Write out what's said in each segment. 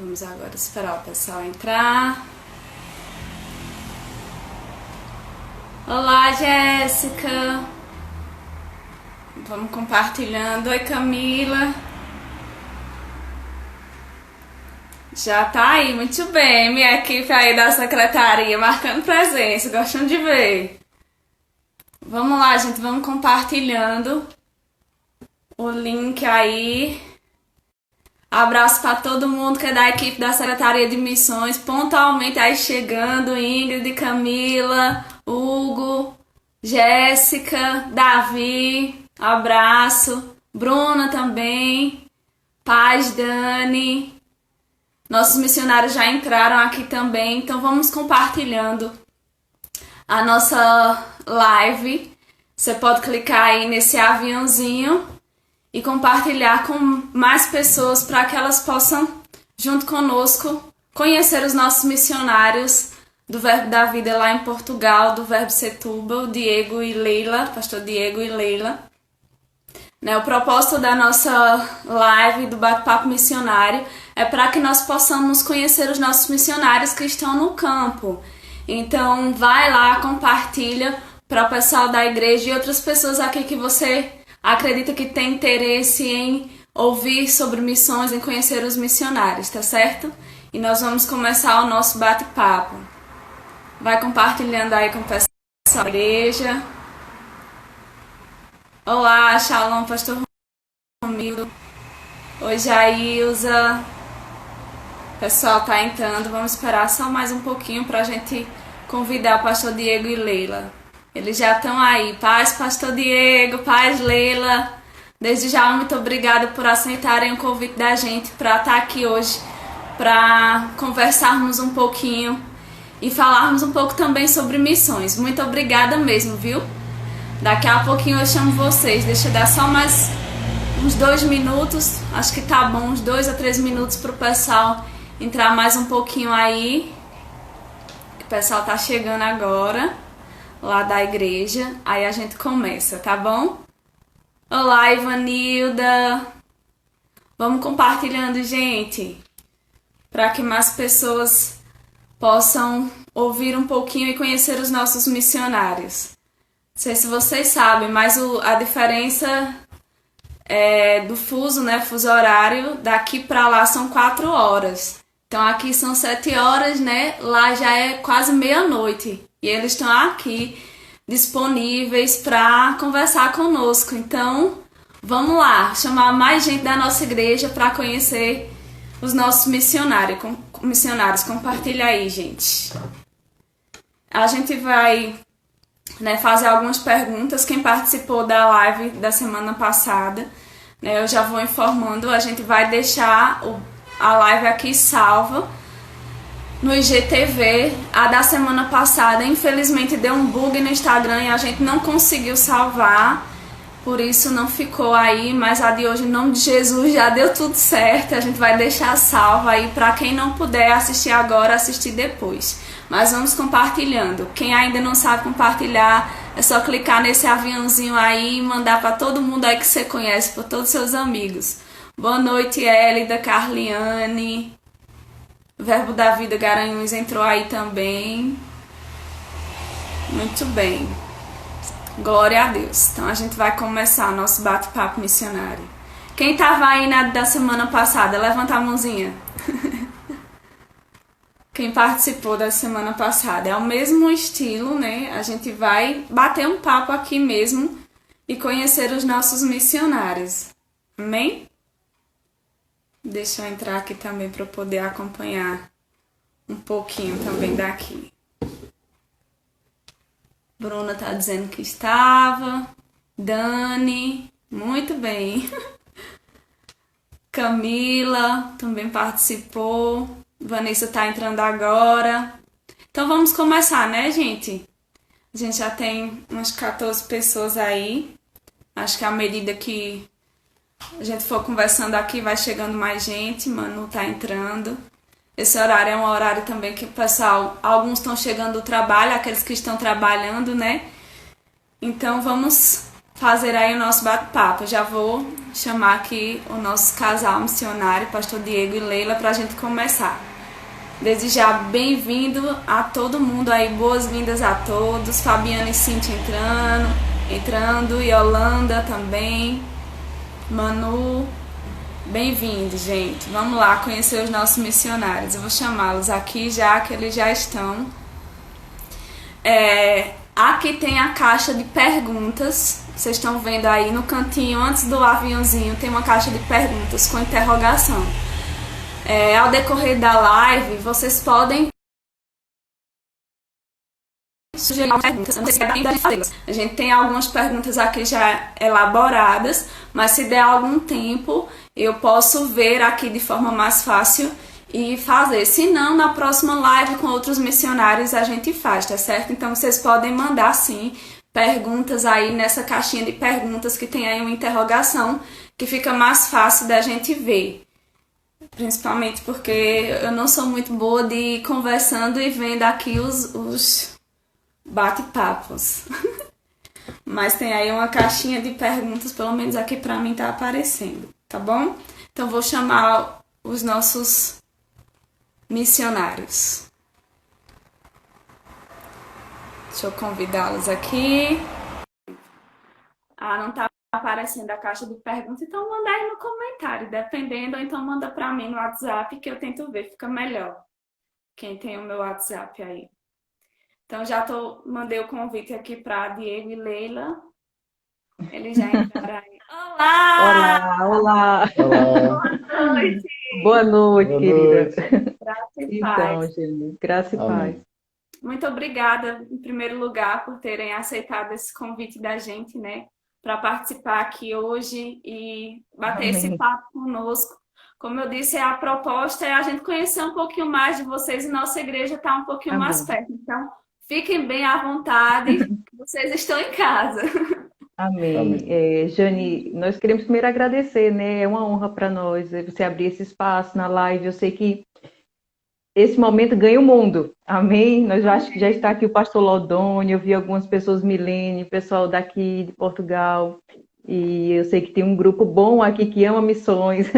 Vamos agora esperar o pessoal entrar. Olá, Jéssica. Vamos compartilhando. Oi, Camila. Já tá aí, muito bem. Minha equipe aí da secretaria marcando presença, gostando de ver. Vamos lá, gente, vamos compartilhando o link aí. Abraço para todo mundo que é da equipe da Secretaria de Missões, pontualmente aí chegando, Ingrid, Camila, Hugo, Jéssica, Davi, abraço, Bruna também, Paz, Dani, nossos missionários já entraram aqui também, então vamos compartilhando a nossa live. Você pode clicar aí nesse aviãozinho e compartilhar com mais pessoas para que elas possam, junto conosco, conhecer os nossos missionários do Verbo da Vida lá em Portugal, do Verbo Setúbal, Diego e Leila, pastor Diego e Leila. O propósito da nossa live, do Bate-Papo Missionário, é para que nós possamos conhecer os nossos missionários que estão no campo. Então, vai lá, compartilha para o pessoal da igreja e outras pessoas aqui que você acredita que tem interesse em ouvir sobre missões, em conhecer os missionários, tá certo? E nós vamos começar o nosso bate-papo. Vai compartilhando aí com o pessoal da igreja. Olá, Shalom, pastor Romildo. Oi, Jailza. O pessoal tá entrando. Vamos esperar só mais um pouquinho pra gente convidar o pastor Diego e Leila. Eles já estão aí. Paz, pastor Diego, paz, Leila. Desde já, muito obrigada por aceitarem o convite da gente para estar aqui hoje, para conversarmos um pouquinho e falarmos um pouco também sobre missões. Muito obrigada mesmo, viu? Daqui a pouquinho eu chamo vocês. Deixa eu dar só mais uns 2 minutos. Acho que tá bom, uns 2 a 3 minutos para o pessoal entrar mais um pouquinho aí. O pessoal tá chegando agora lá da igreja, aí a gente começa, tá bom? Olá, Ivanilda! Vamos compartilhando, gente, para que mais pessoas possam ouvir um pouquinho e conhecer os nossos missionários. Não sei se vocês sabem, mas a diferença do fuso, né, fuso horário, daqui para lá são 4 horas. Então aqui são 7 horas, né? Lá já é quase meia-noite. E eles estão aqui disponíveis para conversar conosco. Então, vamos lá, chamar mais gente da nossa igreja para conhecer os nossos missionários. Compartilha aí, gente. A gente vai, fazer algumas perguntas. Quem participou da live da semana passada, eu já vou informando. A gente vai deixar a live aqui salva no IGTV. A da semana passada, infelizmente, deu um bug no Instagram e a gente não conseguiu salvar, por isso não ficou aí, mas a de hoje, em nome de Jesus, já deu tudo certo. A gente vai deixar salva aí para quem não puder assistir agora, assistir depois. Mas vamos compartilhando. Quem ainda não sabe compartilhar, é só clicar nesse aviãozinho aí e mandar para todo mundo aí que você conhece, para todos os seus amigos. Boa noite, Hélida, Carliane. Verbo da Vida Garanhuns entrou aí também. Muito bem. Glória a Deus. Então a gente vai começar nosso bate-papo missionário. Quem estava aí da semana passada? Levanta a mãozinha. Quem participou da semana passada. É o mesmo estilo, né? A gente vai bater um papo aqui mesmo e conhecer os nossos missionários. Amém? Deixa eu entrar aqui também para eu poder acompanhar um pouquinho também daqui. Bruna tá dizendo que estava. Dani, muito bem. Camila também participou. Vanessa tá entrando agora. Então vamos começar, né, gente? A gente já tem umas 14 pessoas aí. Acho que à medida que a gente for conversando aqui, vai chegando mais gente. Manu tá entrando. Esse horário é um horário também que o pessoal, alguns estão chegando do trabalho, aqueles que estão trabalhando, né? Então vamos fazer aí o nosso bate-papo. Já vou chamar aqui o nosso casal missionário, Pastor Diego e Leila, para a gente começar. Desde já, bem-vindo a todo mundo aí, boas-vindas a todos. Fabiana e Cintia entrando, Yolanda também, Manu, bem-vindos, gente. Vamos lá conhecer os nossos missionários. Eu vou chamá-los aqui já que eles já estão. Aqui tem a caixa de perguntas. Vocês estão vendo aí no cantinho, antes do aviãozinho, tem uma caixa de perguntas com interrogação. Ao decorrer da live, vocês podem sugerir perguntas. A gente tem algumas perguntas aqui já elaboradas, mas se der algum tempo, eu posso ver aqui de forma mais fácil e fazer. Se não, na próxima live com outros missionários a gente faz, tá certo? Então vocês podem mandar sim perguntas aí nessa caixinha de perguntas que tem aí uma interrogação que fica mais fácil da gente ver. Principalmente porque eu não sou muito boa de ir conversando e vendo aqui os bate-papos. Mas tem aí uma caixinha de perguntas, pelo menos aqui pra mim tá aparecendo, tá bom? Então vou chamar os nossos missionários. Deixa eu convidá-los aqui. Não tá aparecendo a caixa de perguntas, então manda aí no comentário, dependendo, ou então manda pra mim no WhatsApp que eu tento ver, fica melhor. Quem tem o meu WhatsApp aí. Então já mandei o convite aqui para Diego e Leila. Eles já entraram aí. Olá! Olá! Boa noite! Boa noite, querida. Graça e Então, paz. gente, graça e Amém. paz. Muito obrigada, em primeiro lugar, por terem aceitado esse convite da gente, né? Para participar aqui hoje e bater esse papo conosco. Como eu disse, a proposta é a gente conhecer um pouquinho mais de vocês e nossa igreja está um pouquinho mais perto. Então, fiquem bem à vontade, que vocês estão em casa. Amém. Jane, nós queremos primeiro agradecer, né? É uma honra para nós você abrir esse espaço na live. Eu sei que esse momento ganha o mundo. Amém? Nós acho que já está aqui o pastor Lodônio, eu vi algumas pessoas, Milene, pessoal daqui de Portugal. E eu sei que tem um grupo bom aqui que ama missões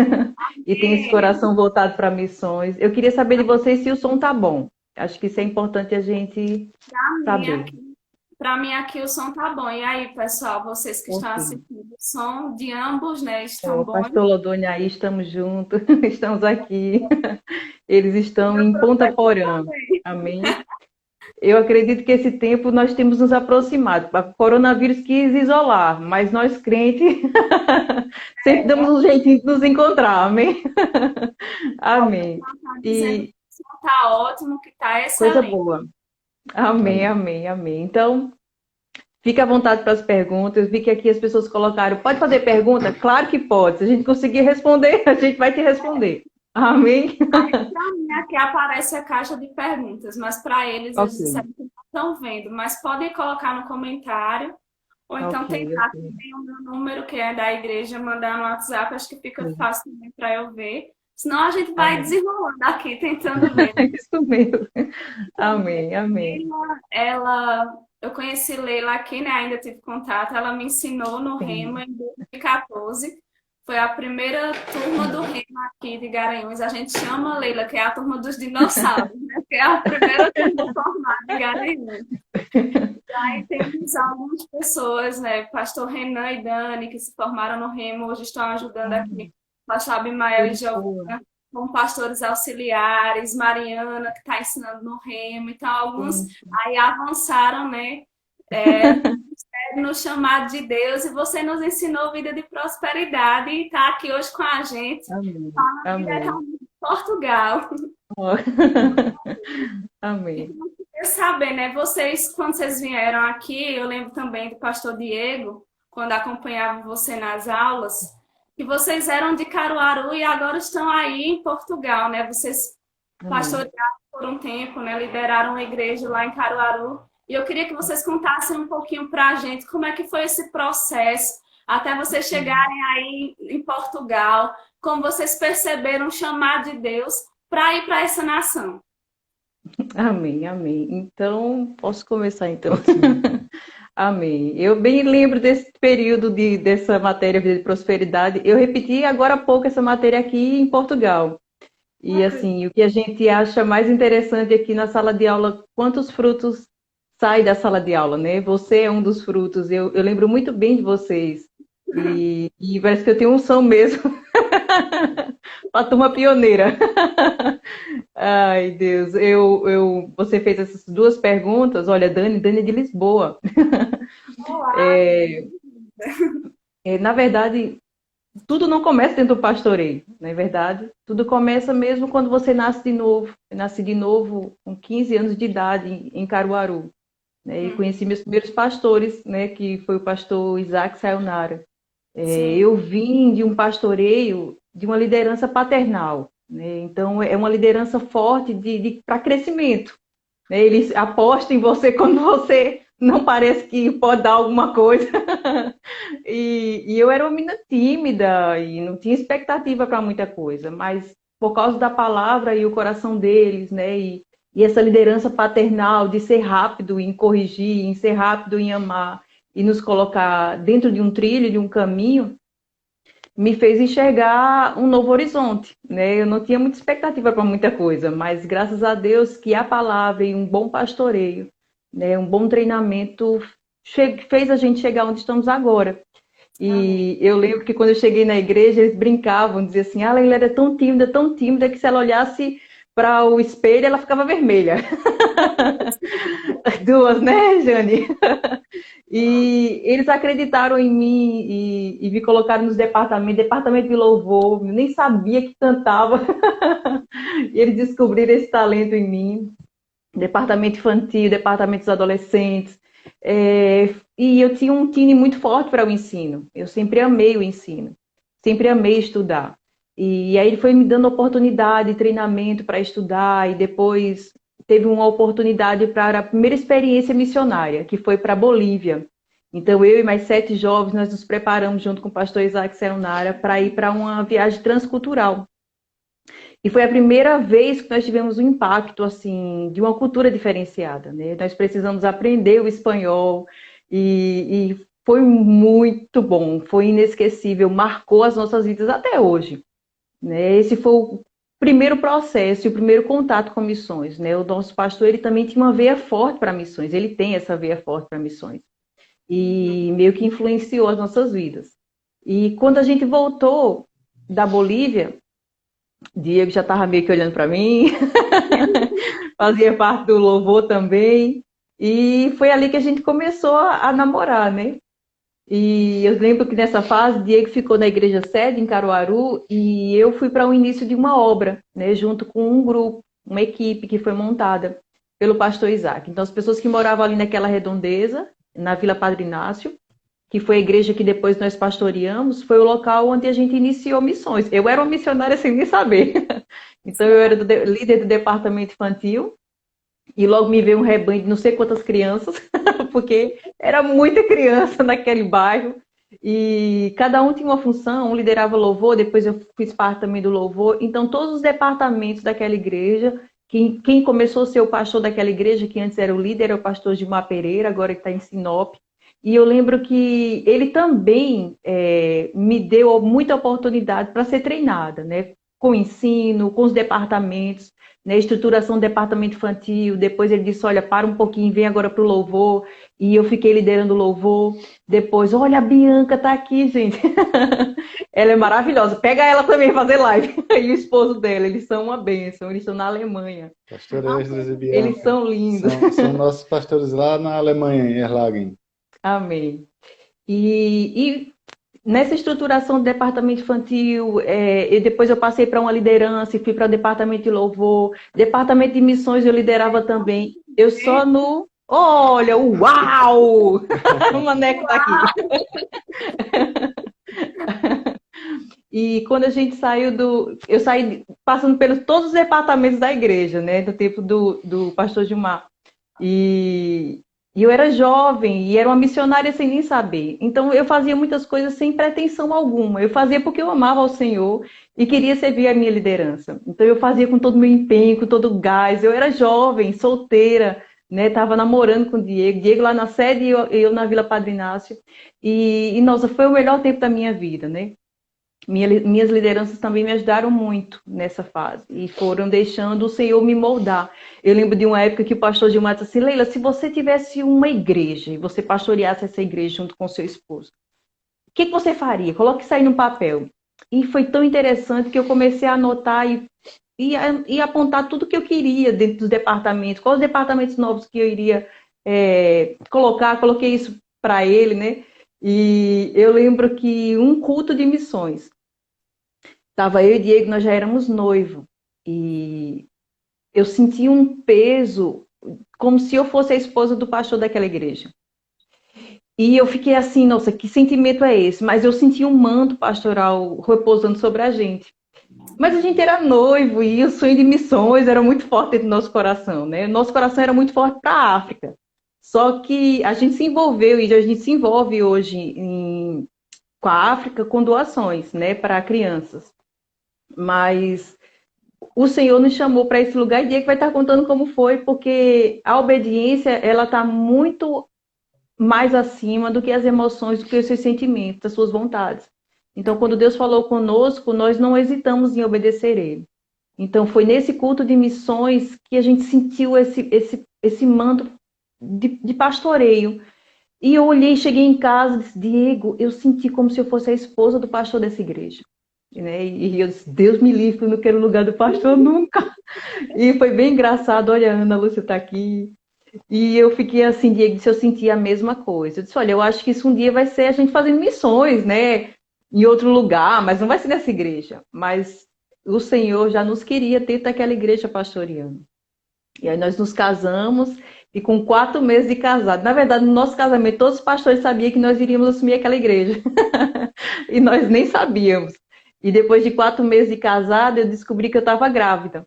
e tem esse coração voltado para missões. Eu queria saber de vocês se o som tá bom. Acho que isso é importante a gente saber. Para mim aqui o som tá bom. E aí, pessoal, vocês que estão assistindo, o som de ambos, né, estão bons? Pastor Lodônio aí, estamos juntos, estamos aqui. Eles estão em Ponta Porã. Amém. Eu acredito que esse tempo nós temos nos aproximado. O coronavírus quis isolar, mas nós crentes sempre damos um jeitinho de nos encontrar. Amém. Amém. E tá ótimo, que tá excelente. Coisa boa. Amém, amém, amém. Então, fique à vontade para as perguntas. Vi que aqui as pessoas colocaram, pode fazer pergunta? Claro que pode. Se a gente conseguir responder, a gente vai te responder. Amém? Para mim aqui aparece a caixa de perguntas, mas para eles disseram que não estão vendo. Mas podem colocar no comentário, ou então tentar que tem o meu número, que é da igreja, mandar no WhatsApp, acho que fica fácil também para eu ver. Senão a gente vai desenrolando aqui, tentando ver. Isso mesmo. Amém, amém. Eu conheci Leila aqui, né? Ainda tive contato. Ela me ensinou no Rema em 2014. Foi a primeira turma do Rema aqui de Garanhuns. A gente chama Leila, que é a turma dos dinossauros, né? Que é a primeira turma formada de Garanhuns. E aí temos algumas pessoas, né? Pastor Renan e Dani, que se formaram no Rema, hoje estão ajudando aqui. Pastor Abimael e Giovana, como pastores auxiliares, Mariana, que está ensinando no Rema. Então, alguns aí avançaram, né? No chamado de Deus, e você nos ensinou vida de prosperidade e está aqui hoje com a gente, falando diretamente de Portugal. Amém. Eu queria saber, né? Vocês, quando vocês vieram aqui, eu lembro também do pastor Diego, quando acompanhava você nas aulas, que vocês eram de Caruaru e agora estão aí em Portugal, né? Vocês pastorearam por um tempo, né? Lideraram uma igreja lá em Caruaru. E eu queria que vocês contassem um pouquinho para a gente como é que foi esse processo até vocês chegarem aí em Portugal, como vocês perceberam o chamado de Deus para ir para essa nação. Amém, amém. Então, posso começar então? Amém. Eu bem lembro desse período dessa matéria Vida de Prosperidade. Eu repeti agora há pouco essa matéria aqui em Portugal. Não E acredito. assim, o que a gente acha mais interessante aqui na sala de aula, quantos frutos saem da sala de aula, né? Você é um dos frutos. Eu lembro muito bem de vocês. E parece que eu tenho unção mesmo, a turma pioneira. Ai, Deus, você fez essas duas perguntas. Olha, Dani é de Lisboa. Olá, Na verdade, tudo não começa dentro do pastoreio, não é verdade? Tudo começa mesmo quando você nasce de novo. Eu nasci de novo com 15 anos de idade em Caruaru, né? E Hum, conheci meus primeiros pastores, né? Que foi o pastor Isaac Sayonara. sim. Eu vim de um pastoreio de uma liderança paternal, né? Então é uma liderança forte para crescimento, né? Eles apostam em você quando você não parece que pode dar alguma coisa. E eu era uma menina tímida e não tinha expectativa para muita coisa, mas por causa da palavra e o coração deles, né? E essa liderança paternal de ser rápido em corrigir, em ser rápido em amar e nos colocar dentro de um trilho, de um caminho, me fez enxergar um novo horizonte, né? Eu não tinha muita expectativa para muita coisa, mas graças a Deus que a palavra e um bom pastoreio, né, um bom treinamento fez a gente chegar onde estamos agora. Amém. E eu lembro que quando eu cheguei na igreja, eles brincavam, diziam assim: ah, ela era tão tímida, que se ela olhasse para o espelho, ela ficava vermelha. As duas, né, Jane? E eles acreditaram em mim e me colocaram nos departamento de louvor, eu nem sabia que cantava. E eles descobriram esse talento em mim. Departamento infantil, departamento dos adolescentes. E eu tinha um tine muito forte para o ensino. Eu sempre amei o ensino, sempre amei estudar. E aí ele foi me dando oportunidade, treinamento para estudar, e depois teve uma oportunidade para a primeira experiência missionária, que foi para a Bolívia. Então eu e mais 7 jovens, nós nos preparamos junto com o pastor Isaac Sayonara para ir para uma viagem transcultural. E foi a primeira vez que nós tivemos um impacto assim de uma cultura diferenciada, né? Nós precisamos aprender o espanhol e foi muito bom, foi inesquecível, marcou as nossas vidas até hoje, né? Esse foi o primeiro processo e o primeiro contato com missões, né? O nosso pastor ele também tinha uma veia forte para missões, ele tem essa veia forte para missões e meio que influenciou as nossas vidas. E quando a gente voltou da Bolívia, Diego já estava meio que olhando para mim, fazia parte do louvor também. E foi ali que a gente começou a namorar, né? E eu lembro que nessa fase, Diego ficou na igreja sede em Caruaru e eu fui para o início de uma obra, né? Junto com um grupo, uma equipe que foi montada pelo pastor Isaac. Então, as pessoas que moravam ali naquela redondeza, na Vila Padre Inácio, que foi a igreja que depois nós pastoreamos, foi o local onde a gente iniciou missões. Eu era uma missionária sem nem saber. Então, eu era líder do departamento infantil e logo me veio um rebanho de não sei quantas crianças, porque era muita criança naquele bairro. E cada um tinha uma função, um liderava louvor, depois eu fiz parte também do louvor. Então, todos os departamentos daquela igreja, quem começou a ser o pastor daquela igreja, que antes era o líder, é o pastor Gilmar Pereira, agora que está em Sinop. E eu lembro que ele também me deu muita oportunidade para ser treinada, né? Com o ensino, com os departamentos, né? Estruturação do departamento infantil. Depois ele disse: olha, para um pouquinho, vem agora para o louvor. E eu fiquei liderando o louvor. Depois, olha, a Bianca tá aqui, gente. Ela é maravilhosa. Pega ela também fazer live. E o esposo dela, eles são uma bênção. Eles estão na Alemanha. Pastor Esdras e Eles Bianca são lindos. são nossos pastores lá na Alemanha, em Erlangen. Amém. E nessa estruturação do departamento infantil, e depois eu passei para uma liderança e fui para o departamento de louvor. Departamento de missões eu liderava também. Eu só no. Olha, uau! O Maneco tá aqui. E quando a gente saiu do. Eu saí passando pelos todos os departamentos da igreja, né? Do tempo do pastor Gilmar. E eu era jovem e era uma missionária sem nem saber. Então eu fazia muitas coisas sem pretensão alguma. Eu fazia porque eu amava ao Senhor e queria servir a minha liderança. Então eu fazia com todo o meu empenho, com todo o gás. Eu era jovem, solteira, né? Tava namorando com o Diego lá na sede e eu na Vila Padre Inácio. Nossa, foi o melhor tempo da minha vida, né? Minhas lideranças também me ajudaram muito nessa fase e foram deixando o Senhor me moldar. Eu lembro de uma época que o pastor Gilmar disse assim: Leila, se você tivesse uma igreja e você pastoreasse essa igreja junto com seu esposo, o que você faria? Coloque isso aí no papel. E foi tão interessante que eu comecei a anotar e apontar tudo que eu queria dentro dos departamentos, quais os departamentos novos que eu iria colocar. Coloquei isso para ele, né? E eu lembro que um culto de missões, tava eu e Diego, nós já éramos noivos. E eu senti um peso, como se eu fosse a esposa do pastor daquela igreja. E eu fiquei assim, nossa, que sentimento é esse? Mas eu senti um manto pastoral repousando sobre a gente. Mas a gente era noivo e o sonho de missões era muito forte dentro do nosso coração, né? Nosso coração era muito forte para a África. Só que a gente se envolveu e a gente se envolve hoje com a África com doações, né, para crianças. Mas o Senhor nos chamou para esse lugar e Diego vai estar contando como foi, porque a obediência, ela está muito mais acima do que as emoções, do que os seus sentimentos, as suas vontades. Então, quando Deus falou conosco, nós não hesitamos em obedecer Ele. Então, foi nesse culto de missões que a gente sentiu esse manto de pastoreio. E eu olhei, cheguei em casa e disse: Diego, eu senti como se eu fosse a esposa do pastor dessa igreja. Né? E eu disse: Deus me livre, eu não quero o lugar do pastor nunca. E foi bem engraçado. Olha, a Ana Lúcia está aqui. E eu fiquei assim, Diego, se eu sentir a mesma coisa. Eu disse: olha, eu acho que isso um dia vai ser a gente fazendo missões, né? Em outro lugar, mas não vai ser nessa igreja. Mas o Senhor já nos queria ter daquela igreja pastoreando. E aí nós nos casamos e com 4 meses de casado. Na verdade, no nosso casamento, todos os pastores sabiam que nós iríamos assumir aquela igreja. E nós nem sabíamos. E depois de 4 meses de casado, eu descobri que eu estava grávida.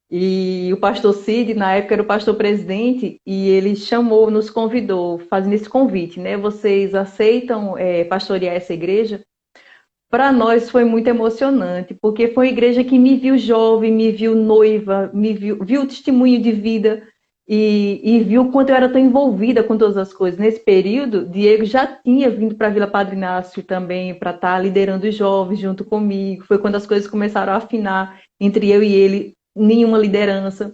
E o pastor Cid, na época, era o pastor presidente, e ele chamou, nos convidou, fazendo esse convite, né? Vocês aceitam pastorear essa igreja? Para nós foi muito emocionante, porque foi uma igreja que me viu jovem, me viu noiva, viu o testemunho de vida e viu o quanto eu era tão envolvida com todas as coisas. Nesse período, Diego já tinha vindo para a Vila Padre Inácio também para estar liderando os jovens junto comigo. Foi quando as coisas começaram a afinar entre eu e ele, nenhuma liderança.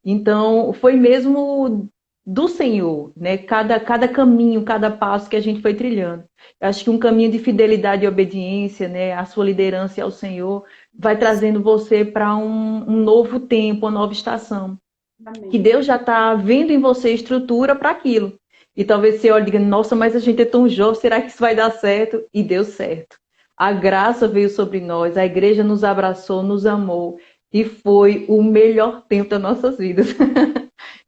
Então, foi mesmo do Senhor, né? Cada caminho, cada passo que a gente foi trilhando. Eu acho que um caminho de fidelidade e obediência, né? A sua liderança ao Senhor vai trazendo você para um novo tempo, uma nova estação. Amém. Que Deus já está vendo em você estrutura para aquilo. E talvez você olhe e diga: nossa, mas a gente é tão jovem, será que isso vai dar certo? E deu certo. A graça veio sobre nós, a igreja nos abraçou, nos amou. E foi o melhor tempo das nossas vidas.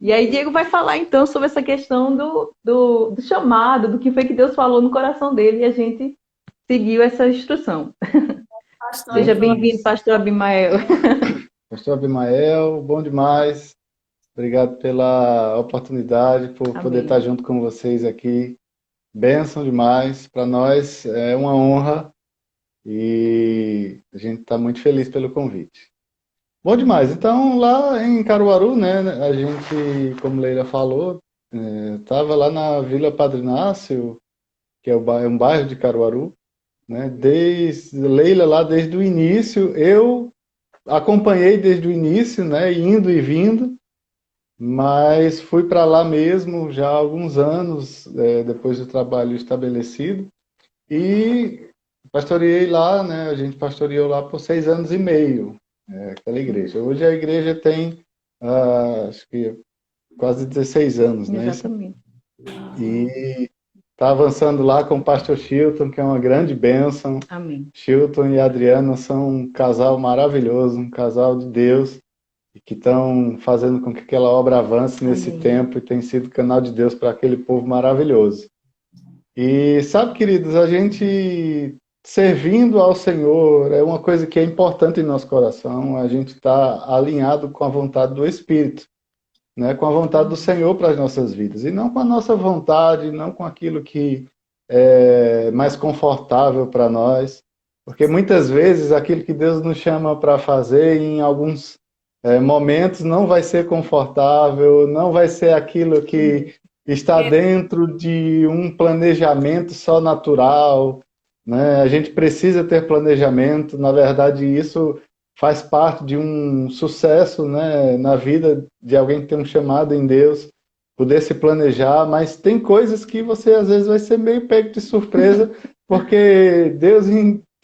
E aí Diego vai falar então sobre essa questão do chamado, do que foi que Deus falou no coração dele e a gente seguiu essa instrução. Seja bem-vindo, pastor Abimael. Pastor Abimael, bom demais. Obrigado pela oportunidade, por Amém. poder estar junto com vocês aqui. Bênção demais. Para nós é uma honra e a gente está muito feliz pelo convite. Bom demais. Então, lá em Caruaru, né, a gente, como Leila falou, estava lá na Vila Padre Inácio, que é um bairro de Caruaru, né, Leila lá desde o início, eu acompanhei desde o início, né, indo e vindo, mas fui para lá mesmo já há alguns anos, depois do trabalho estabelecido, e pastoreei lá, né, a gente pastoreou lá por 6 anos e meio. Aquela igreja. Hoje a igreja tem, acho que quase 16 anos, né? Exatamente. E está avançando lá com o pastor Chilton, que é uma grande bênção. Amém. Chilton e Adriana são um casal maravilhoso, um casal de Deus, e que estão fazendo com que aquela obra avance nesse Amém. tempo e tem sido canal de Deus para aquele povo maravilhoso. E sabe, queridos, a gente servindo ao Senhor é uma coisa que é importante em nosso coração, a gente está alinhado com a vontade do Espírito, né? Com a vontade do Senhor para as nossas vidas, e não com a nossa vontade, não com aquilo que é mais confortável para nós, porque muitas vezes aquilo que Deus nos chama para fazer em alguns momentos, não vai ser confortável, não vai ser aquilo que está dentro de um planejamento só natural, né? A gente precisa ter planejamento, na verdade, isso faz parte de um sucesso, né, na vida de alguém que tem um chamado em Deus, poder se planejar, mas tem coisas que você às vezes vai ser meio pego de surpresa, porque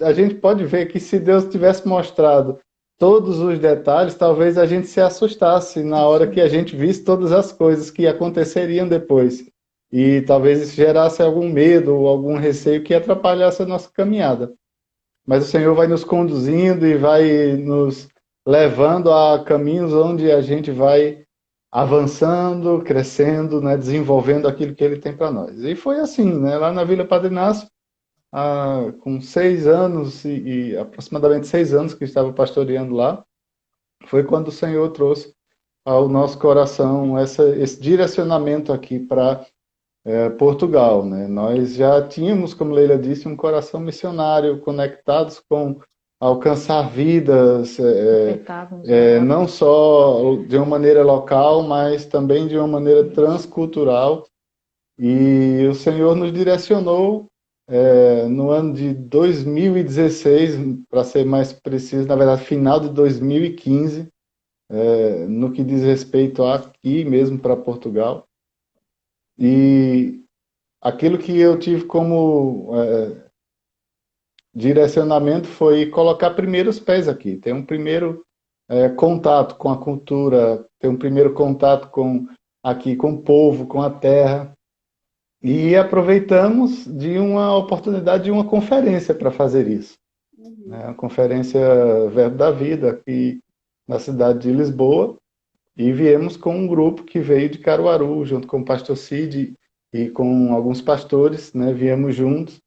a gente pode ver que se Deus tivesse mostrado todos os detalhes, talvez a gente se assustasse na hora que a gente visse todas as coisas que aconteceriam depois. E talvez isso gerasse algum medo ou algum receio que atrapalhasse a nossa caminhada. Mas o Senhor vai nos conduzindo e vai nos levando a caminhos onde a gente vai avançando, crescendo, né, desenvolvendo aquilo que Ele tem para nós. E foi assim, né, lá na Vila Padre Inácio, com 6 anos e aproximadamente 6 anos que estava pastoreando lá, foi quando o Senhor trouxe ao nosso coração esse direcionamento aqui para Portugal, né? Nós já tínhamos, como Leila disse, um coração missionário, conectados com alcançar vidas, não só de uma maneira local, mas também de uma maneira transcultural. E o Senhor nos direcionou no ano de 2016, para ser mais preciso, na verdade, final de 2015, no que diz respeito aqui mesmo para Portugal. E aquilo que eu tive como direcionamento foi colocar primeiro os pés aqui, ter um primeiro contato com a cultura, ter um primeiro contato aqui com o povo, com a terra. E aproveitamos de uma oportunidade de uma conferência para fazer isso. Né? A conferência Verbo da Vida, aqui na cidade de Lisboa, e viemos com um grupo que veio de Caruaru, junto com o pastor Cid e com alguns pastores, né? Viemos juntos.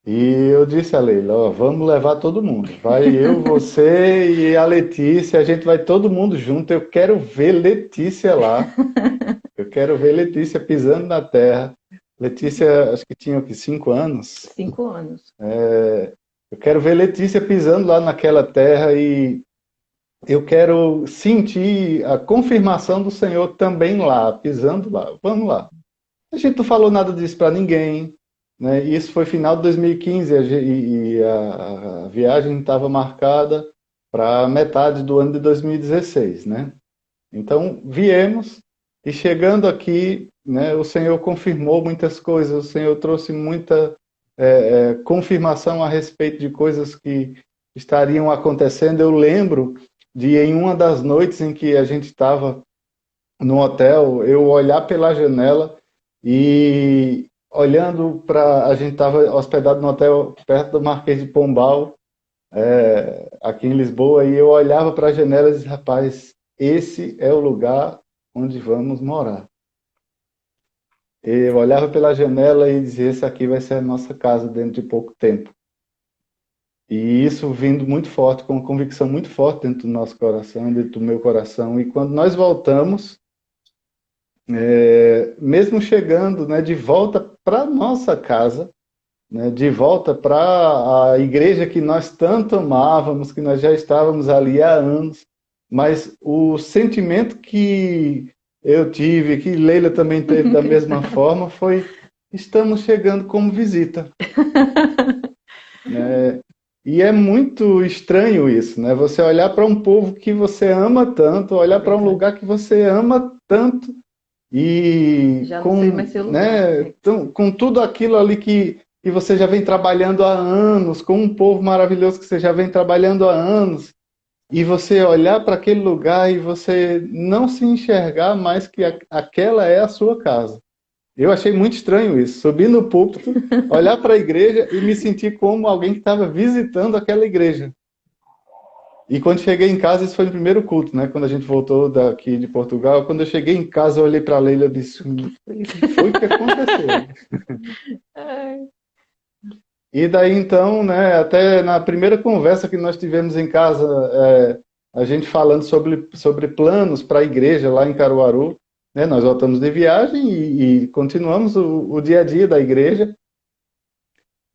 E eu disse a Leila, ó, vamos levar todo mundo. Vai eu, você e a Letícia, a gente vai todo mundo junto. Eu quero ver Letícia lá. Eu quero ver Letícia pisando na terra. Letícia, acho que tinha o quê? 5 anos? 5 anos. Eu quero ver Letícia pisando lá naquela terra e eu quero sentir a confirmação do Senhor também lá, pisando lá. Vamos lá. A gente não falou nada disso para ninguém, né? Isso foi final de 2015 e a viagem estava marcada para metade do ano de 2016, né? Então, viemos e chegando aqui, né, o Senhor confirmou muitas coisas, o Senhor trouxe muita confirmação a respeito de coisas que estariam acontecendo. Eu lembro de, em uma das noites em que a gente estava no hotel, eu olhar pela janela e olhando para... A gente estava hospedado no hotel perto do Marquês de Pombal, aqui em Lisboa, e eu olhava para a janela e disse, rapaz, esse é o lugar onde vamos morar. Eu olhava pela janela e dizia, esse aqui vai ser a nossa casa dentro de pouco tempo. E isso vindo muito forte, com uma convicção muito forte dentro do nosso coração, dentro do meu coração. E quando nós voltamos, mesmo chegando, né, de volta para nossa casa, né, de volta para a igreja que nós tanto amávamos, que nós já estávamos ali há anos, mas o sentimento que eu tive, que Leila também teve da mesma forma, foi, estamos chegando como visita. E é muito estranho isso, né? Você olhar para um povo que você ama tanto, olhar para um lugar que você ama tanto, e já não sei mais seu lugar, né, então, com tudo aquilo ali que você já vem trabalhando há anos, com um povo maravilhoso que você já vem trabalhando há anos, e você olhar para aquele lugar e você não se enxergar mais que aquela é a sua casa. Eu achei muito estranho isso, subir no púlpito, olhar para a igreja e me sentir como alguém que estava visitando aquela igreja. E quando cheguei em casa, isso foi no primeiro culto, né? Quando a gente voltou daqui de Portugal, quando eu cheguei em casa, eu olhei para a Leila e disse, o que foi o que aconteceu? E daí então, né, até na primeira conversa que nós tivemos em casa, a gente falando sobre planos para a igreja lá em Caruaru, né, nós voltamos de viagem e continuamos o dia a dia da igreja,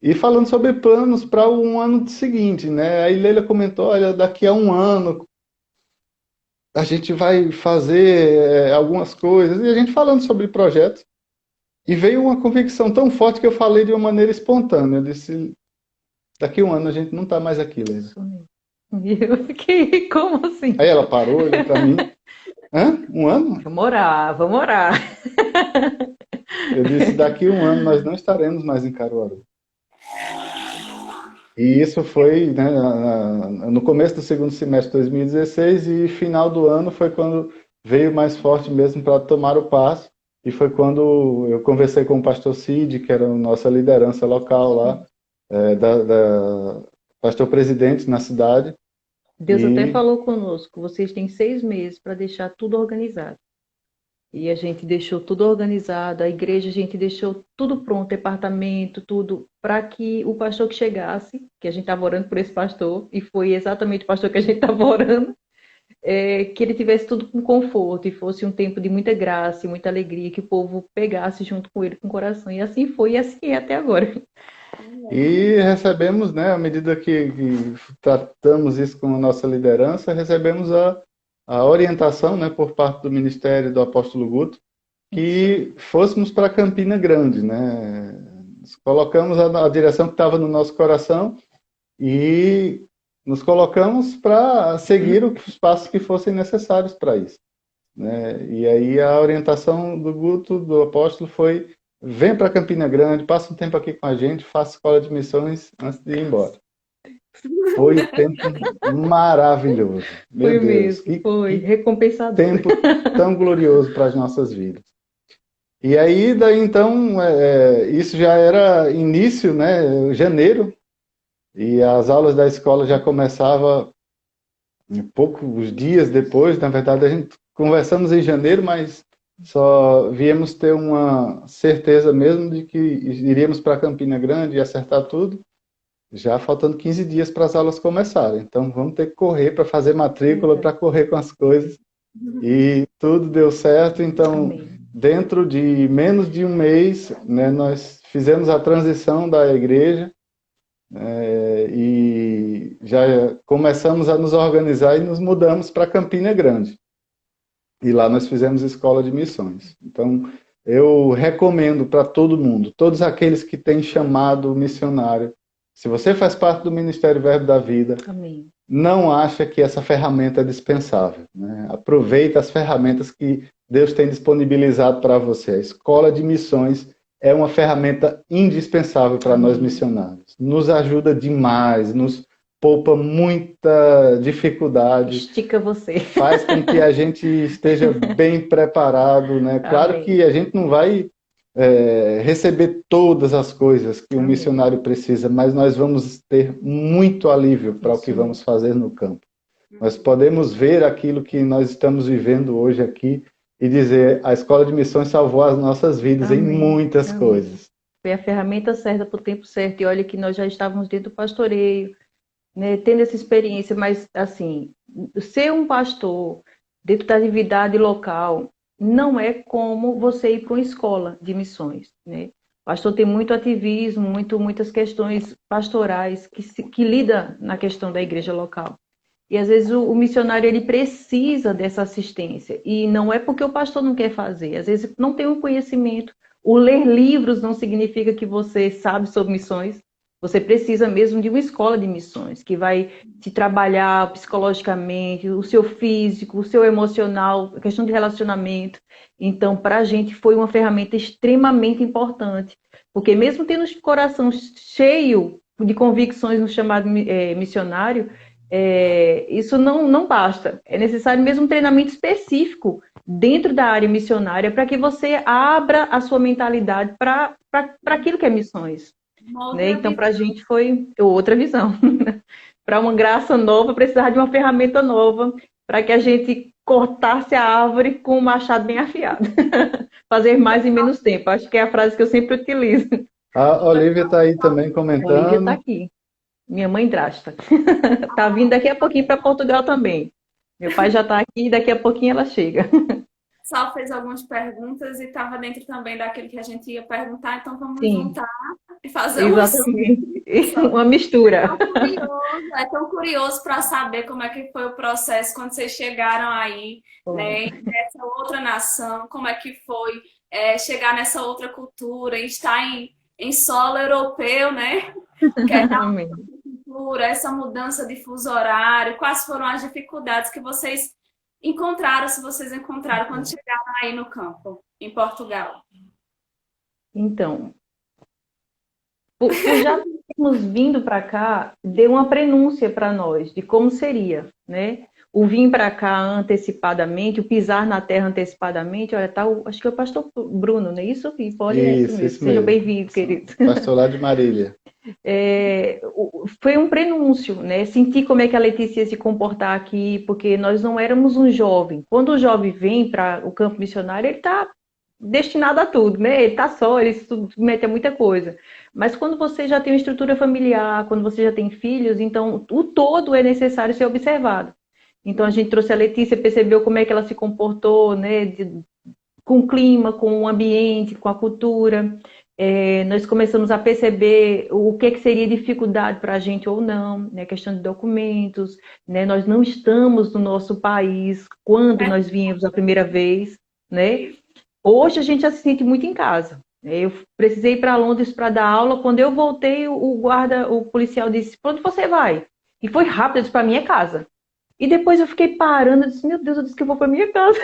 e falando sobre planos para um ano seguinte, né? Aí Leila comentou, olha, daqui a um ano, a gente vai fazer algumas coisas, e a gente falando sobre projetos, e veio uma convicção tão forte que eu falei de uma maneira espontânea. Eu disse, daqui a um ano a gente não está mais aqui, Leila. E eu fiquei, como assim? Aí ela parou, olhou para mim, hã? Um ano? Vamos orar, vamos orar. Eu disse, daqui a um ano nós não estaremos mais em Caruaru. E isso foi, né, no começo do segundo semestre de 2016, e final do ano foi quando veio mais forte mesmo para tomar o passo. E foi quando eu conversei com o pastor Cid, que era a nossa liderança local lá, pastor presidente na cidade. Deus até falou conosco, vocês têm 6 meses para deixar tudo organizado. E a gente deixou tudo organizado, a igreja a gente deixou tudo pronto, departamento, tudo, para que o pastor que chegasse, que a gente estava orando por esse pastor, e foi exatamente o pastor que a gente estava orando, que ele tivesse tudo com conforto, e fosse um tempo de muita graça e muita alegria, que o povo pegasse junto com ele com o coração. E assim foi, e assim é até agora. E recebemos, né, à medida que tratamos isso com a nossa liderança, recebemos a orientação, né, por parte do ministério do apóstolo Guto, que fôssemos para Campina Grande, né? Colocamos a direção que estava no nosso coração e nos colocamos para seguir os passos que fossem necessários para isso, né? E aí a orientação do Guto, do apóstolo, foi: vem para Campina Grande, passa um tempo aqui com a gente, faça escola de missões antes de ir embora. Foi um tempo maravilhoso. Meu Foi Deus, mesmo, foi recompensador. Tempo tão glorioso para as nossas vidas. E aí, daí então, isso já era início, né, janeiro, e as aulas da escola já começavam poucos dias depois. Na verdade, a gente conversamos em janeiro, mas só viemos ter uma certeza mesmo de que iríamos para Campina Grande e acertar tudo, já faltando 15 dias para as aulas começarem. Então, vamos ter que correr para fazer matrícula, para correr com as coisas. E tudo deu certo. Então, Amém. Dentro de menos de um mês, né, nós fizemos a transição da igreja, e já começamos a nos organizar e nos mudamos para Campina Grande. E lá nós fizemos escola de missões. Então, eu recomendo para todo mundo, todos aqueles que têm chamado missionário, se você faz parte do Ministério Verbo da Vida, Amém. não acha que essa ferramenta é dispensável, né? Aproveita as ferramentas que Deus tem disponibilizado para você. A escola de missões é uma ferramenta indispensável para nós missionários. Nos ajuda demais, nos poupa muita dificuldade. Estica você. Faz com que a gente esteja bem preparado, né? Claro Amém. que a gente não vai receber todas as coisas que um missionário precisa, mas nós vamos ter muito alívio para o que vamos fazer no campo. Nós podemos ver aquilo que nós estamos vivendo hoje aqui e dizer: a escola de missões salvou as nossas vidas em muitas coisas. Foi a ferramenta certa para o tempo certo. E olha que nós já estávamos dentro do pastoreio, né, tendo essa experiência, mas assim, ser um pastor dentro da atividade local não é como você ir para uma escola de missões, né? O pastor tem muito ativismo, muitas questões pastorais que lida na questão da igreja local. E às vezes o missionário ele precisa dessa assistência. E não é porque o pastor não quer fazer. Às vezes não tem um conhecimento. O ler livros não significa que você sabe sobre missões. Você precisa mesmo de uma escola de missões, que vai te trabalhar psicologicamente, o seu físico, o seu emocional, a questão de relacionamento. Então, para a gente foi uma ferramenta extremamente importante, porque mesmo tendo o coração cheio de convicções no chamado missionário, isso não basta. É necessário mesmo um treinamento específico dentro da área missionária para que você abra a sua mentalidade para aquilo que é missões. Né? Então, para a gente foi outra visão. Para uma graça nova, precisava de uma ferramenta nova para que a gente cortasse a árvore com um machado bem afiado. Fazer mais em menos tempo. Acho que é a frase que eu sempre utilizo. A Olivia está aí também comentando. A Olivia está aqui. Minha mãe drasta. Está vindo daqui a pouquinho para Portugal também. Meu pai já está aqui e daqui a pouquinho ela chega. Sal fez algumas perguntas e estava dentro também daquele que a gente ia perguntar, então vamos Sim. juntar e fazer Exatamente. uma mistura. É tão curioso para saber como é que foi o processo quando vocês chegaram aí, né, nessa outra nação, como é que foi chegar nessa outra cultura, estar em solo europeu, né? Que é Amém. cultura, essa mudança de fuso horário, quais foram as dificuldades que vocês encontraram, se vocês encontraram quando chegaram aí no campo, em Portugal? Então, por já termos vindo para cá, deu uma prenúncia para nós de como seria, né? O vir para cá antecipadamente, o pisar na terra antecipadamente, olha, tá, acho que é o pastor Bruno, não é isso? Pode, é isso mesmo. Isso Seja mesmo. bem-vindo, querido. Pastor lá de Marília. Foi um prenúncio, né? Sentir como é que a Letícia ia se comportar aqui, porque nós não éramos um jovem. Quando o jovem vem para o campo missionário, ele está destinado a tudo, né? Ele está só, ele se submete a muita coisa. Mas quando você já tem uma estrutura familiar, quando você já tem filhos, então o todo é necessário ser observado. Então a gente trouxe a Letícia, percebeu como é que ela se comportou, né? Com o clima, com o ambiente, com a cultura. Nós começamos a perceber o que seria dificuldade para a gente ou não, né? Questão de documentos, né? Nós não estamos no nosso país quando nós viemos a primeira vez, né? Hoje a gente já se sente muito em casa. Eu precisei ir para Londres para dar aula. Quando eu voltei, o policial disse: "Para onde você vai?" E foi rápido, eu disse: "Para minha casa." E depois eu fiquei parando, eu disse: "Meu Deus, eu disse que eu vou para minha casa."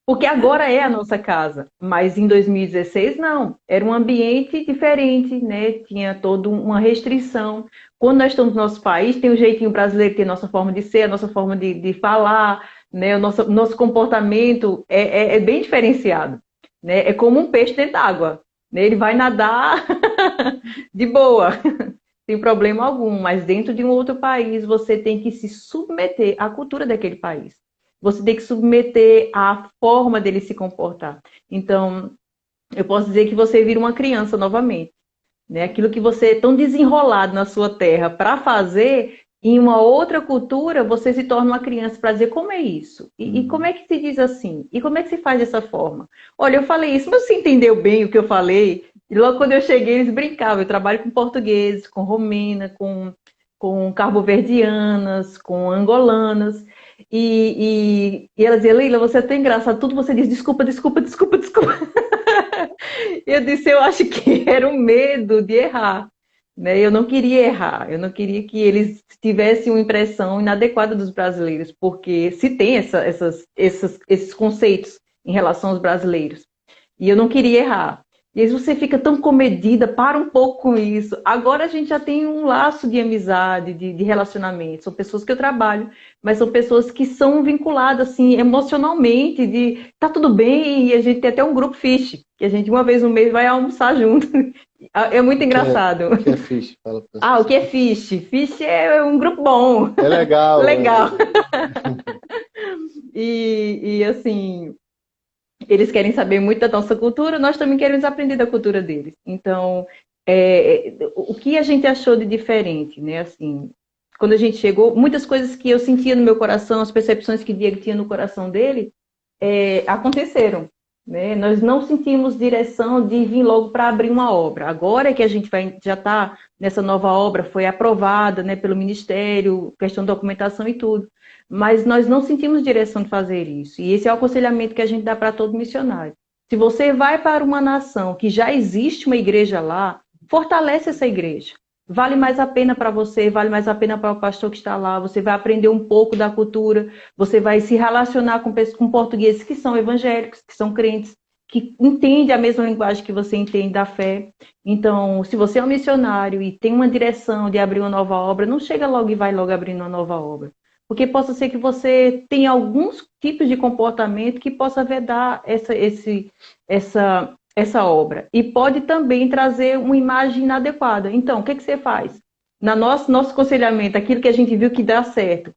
Porque agora é a nossa casa, mas em 2016 não, era um ambiente diferente, né? Tinha toda uma restrição. Quando nós estamos no nosso país, tem o jeitinho brasileiro, tem a nossa forma de ser, a nossa forma de falar, né? O nosso comportamento é bem diferenciado, né? É como um peixe dentro d'água, né? Ele vai nadar de boa, sem problema algum, mas dentro de um outro país você tem que se submeter à cultura daquele país. Você tem que submeter à forma dele se comportar. Então, eu posso dizer que você vira uma criança novamente, né? Aquilo que você é tão desenrolado na sua terra para fazer, em uma outra cultura, você se torna uma criança para dizer como é isso? E como é que se diz assim? E como é que se faz dessa forma? Olha, eu falei isso, mas você entendeu bem o que eu falei? E logo quando eu cheguei, eles brincavam. Eu trabalho com portugueses, com romena, com cabo-verdianas, com angolanas. E ela dizia: "Leila, você é tão engraçada, tudo você diz desculpa, desculpa, desculpa, desculpa." Eu disse: "Eu acho que era um medo de errar, né? Eu não queria errar, eu não queria que eles tivessem uma impressão inadequada dos brasileiros, porque se tem esses conceitos em relação aos brasileiros. E eu não queria errar. E aí você fica tão comedida, para um pouco com isso. Agora a gente já tem um laço de amizade, de relacionamento. São pessoas que eu trabalho, mas são pessoas que são vinculadas assim emocionalmente, de tá tudo bem, e a gente tem até um grupo Fish, que a gente uma vez no mês vai almoçar junto. É muito engraçado. O que é Fish? Fala pra Ah, o que é Fish? Fish é um grupo bom. É legal. Legal. E assim, eles querem saber muito da nossa cultura, nós também queremos aprender da cultura deles. Então, o que a gente achou de diferente, né? Assim, quando a gente chegou, muitas coisas que eu sentia no meu coração, as percepções que Diego tinha no coração dele, aconteceram, né? Nós não sentimos direção de vir logo para abrir uma obra. Agora é que a gente já está nessa nova obra, foi aprovada, né, pelo Ministério, questão de documentação e tudo. Mas nós não sentimos direção de fazer isso. E esse é o aconselhamento que a gente dá para todo missionário. Se você vai para uma nação que já existe uma igreja lá, fortalece essa igreja. Vale mais a pena para você, vale mais a pena para o pastor que está lá. Você vai aprender um pouco da cultura, você vai se relacionar com portugueses que são evangélicos, que são crentes, que entendem a mesma linguagem que você entende da fé. Então, se você é um missionário e tem uma direção de abrir uma nova obra, não chega logo e vai logo abrindo uma nova obra. Porque possa ser que você tenha alguns tipos de comportamento que possa vedar essa obra. E pode também trazer uma imagem inadequada. Então, o que você faz? No nosso aconselhamento, aquilo que a gente viu que dá certo,